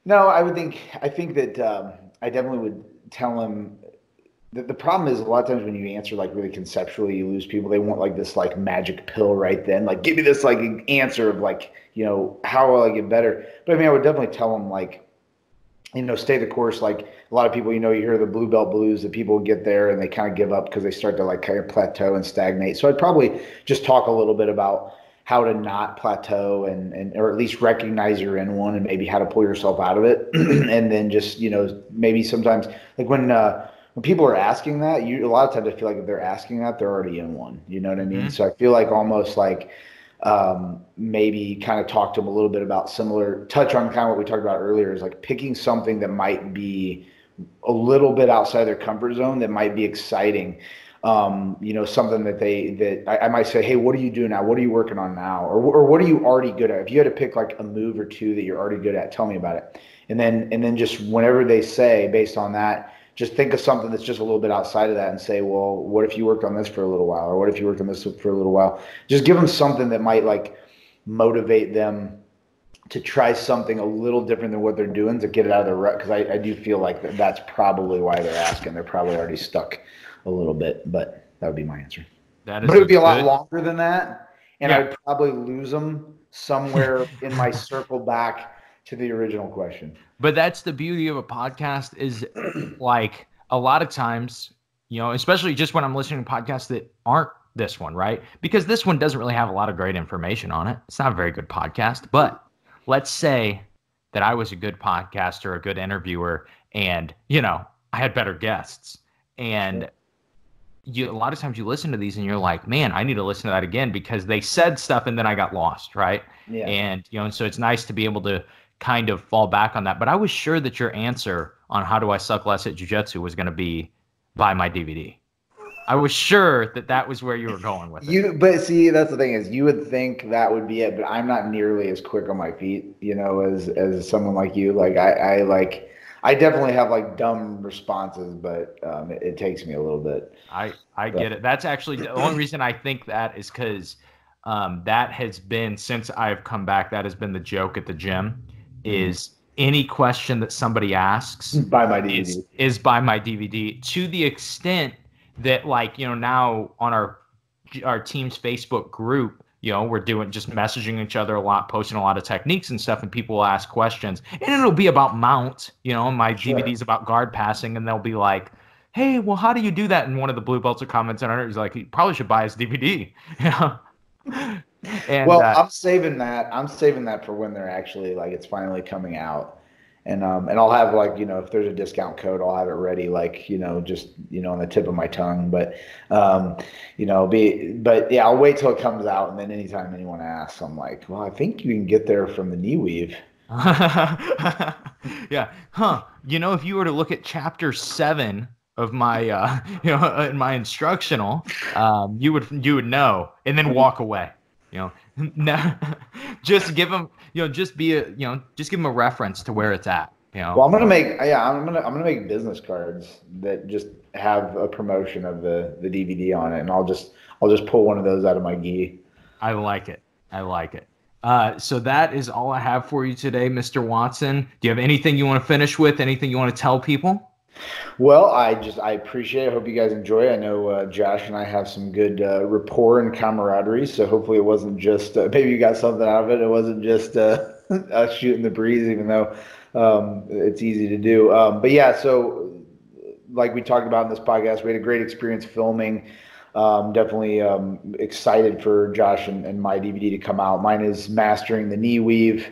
Speaker 2: No, I think that I definitely would tell him that the problem is a lot of times when you answer like really conceptually, you lose people. They want like this like magic pill right then, like give me this like answer of like, how will I get better? But I mean, I would definitely tell him like, stay the course. Like a lot of people, you hear the blue belt blues, that people get there and they kind of give up because they start to like kind of plateau and stagnate. So I'd probably just talk a little bit about how to not plateau and or at least recognize you're in one and maybe how to pull yourself out of it. And then just, maybe sometimes like when people are asking that, a lot of times I feel like if they're asking that, they're already in one. You know what I mean? So I feel like almost like maybe kind of talk to them a little bit about touch on kind of what we talked about earlier, is like picking something that might be a little bit outside their comfort zone that might be exciting. Something that I might say, hey, what do you do now? What are you working on now? Or what are you already good at? If you had to pick like a move or two that you're already good at, tell me about it. And then just whenever they say, based on that, just think of something that's just a little bit outside of that and say, well, what if you worked on this for a little while? Or what if you worked on this for a little while? Just give them something that might like motivate them to try something a little different than what they're doing to get it out of their rut. Because I do feel like that's probably why they're asking. They're probably already stuck a little bit, but that would be my answer.
Speaker 3: That
Speaker 2: But
Speaker 3: is
Speaker 2: it
Speaker 3: a
Speaker 2: would be a lot
Speaker 3: good,
Speaker 2: longer than that, and
Speaker 3: yeah.
Speaker 2: I'd probably lose them somewhere in my circle back to the original question.
Speaker 3: But that's the beauty of a podcast is like a lot of times, especially just when I'm listening to podcasts that aren't this one, right? Because this one doesn't really have a lot of great information on it. It's not a very good podcast. But let's say that I was a good podcaster, a good interviewer, and, I had better guests. And a lot of times you listen to these and you're like, man, I need to listen to that again because they said stuff and then I got lost, right?
Speaker 2: Yeah.
Speaker 3: And and so it's nice to be able to kind of fall back on that. But I was sure that your answer on how do I suck less at jiu-jitsu was going to be buy my DVD. I was sure that that was where you were going with it.
Speaker 2: But see, that's the thing is, you would think that would be it, but I'm not nearly as quick on my feet, as someone like you. Like I definitely have like dumb responses, but it takes me a little bit.
Speaker 3: I get it. That's actually the only reason I think that is because that has been, since I've come back, that has been the joke at the gym is any question that somebody asks
Speaker 2: Buy my DVD.
Speaker 3: is buy my DVD, to the extent that now on our team's Facebook group, we're doing just messaging each other a lot, posting a lot of techniques and stuff, and people will ask questions, and it'll be about mount, my DVD's about guard passing, and they'll be like, hey, well, how do you do that? And one of the blue belts will comment on it. He's like, he probably should buy his DVD. And
Speaker 2: well, I'm saving that. I'm saving that for when they're actually like it's finally coming out, and I'll have like if there's a discount code, I'll have it ready like just on the tip of my tongue. But but yeah, I'll wait till it comes out, and then anytime anyone asks, I'm like, well, I think you can get there from the knee weave.
Speaker 3: Yeah, huh? If you were to look at chapter 7 of my in my instructional, you would know, and then walk away. No, just give them, just give them a reference to where it's at.
Speaker 2: Well, I'm gonna make business cards that just have a promotion of the DVD on it, and I'll just pull one of those out of my gi.
Speaker 3: I like it. So that is all I have for you today, Mr. Watson. Do you have anything you want to finish with? Anything you want to tell people?
Speaker 2: Well, I appreciate it. I hope you guys enjoy it. I know Josh and I have some good rapport and camaraderie, so hopefully it wasn't just maybe you got something out of it. It wasn't just us shooting the breeze, even though it's easy to do. But yeah, so like we talked about in this podcast, we had a great experience filming. Definitely excited for Josh and my DVD to come out. Mine is Mastering the Knee Weave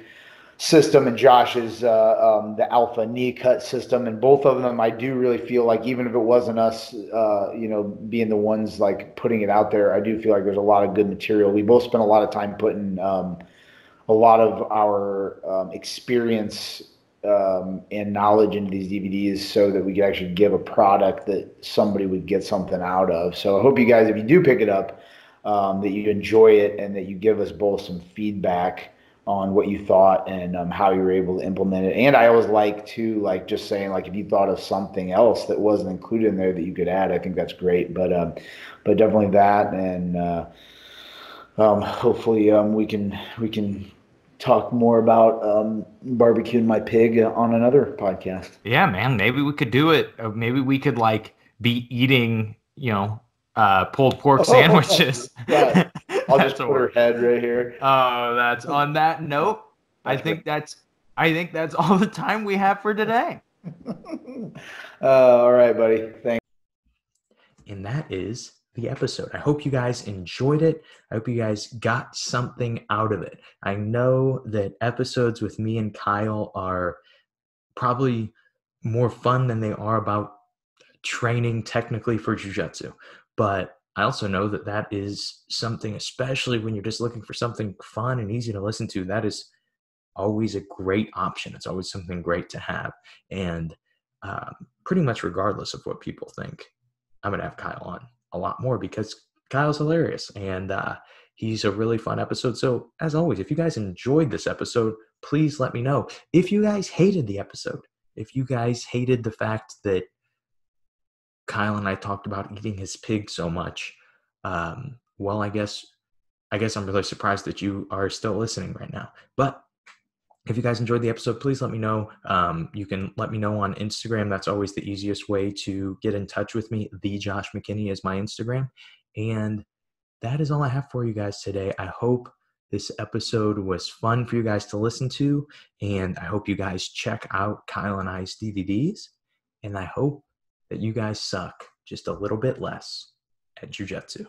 Speaker 2: system, and Josh's the Alpha Knee Cut system, and both of them I do really feel like, even if it wasn't us being the ones like putting it out there, I do feel like there's a lot of good material. We both spent a lot of time putting a lot of our experience and knowledge into these DVDs so that we could actually give a product that somebody would get something out of. So I hope you guys, if you do pick it up, that you enjoy it and that you give us both some feedback on what you thought and how you were able to implement it. And I always like to just saying if you thought of something else that wasn't included in there that you could add, I think that's great. But definitely that, and hopefully we can talk more about barbecuing my pig on another podcast.
Speaker 3: Yeah, man. Maybe we could do it. Maybe we could be eating, pulled pork sandwiches.
Speaker 2: Yeah. I'll just put her head right here.
Speaker 3: Oh, that's on that note. I think that's all the time we have for today.
Speaker 2: All right, buddy. Thanks.
Speaker 1: And that is the episode. I hope you guys enjoyed it. I hope you guys got something out of it. I know that episodes with me and Kyle are probably more fun than they are about training technically for jiu-jitsu, but I also know that that is something, especially when you're just looking for something fun and easy to listen to, that is always a great option. It's always something great to have. And pretty much regardless of what people think, I'm going to have Kyle on a lot more because Kyle's hilarious and he's a really fun episode. So as always, if you guys enjoyed this episode, please let me know. If you guys hated the episode, if you guys hated the fact that Kyle and I talked about eating his pig so much, well, I guess I guess I'm really surprised that you are still listening right now. But if you guys enjoyed the episode, please let me know. You can let me know on Instagram. That's always the easiest way to get in touch with me. The Josh McKinney is my Instagram. And that is all I have for you guys today. I hope this episode was fun for you guys to listen to. And I hope you guys check out Kyle and I's DVDs. And I hope that you guys suck just a little bit less at Jiu-Jitsu.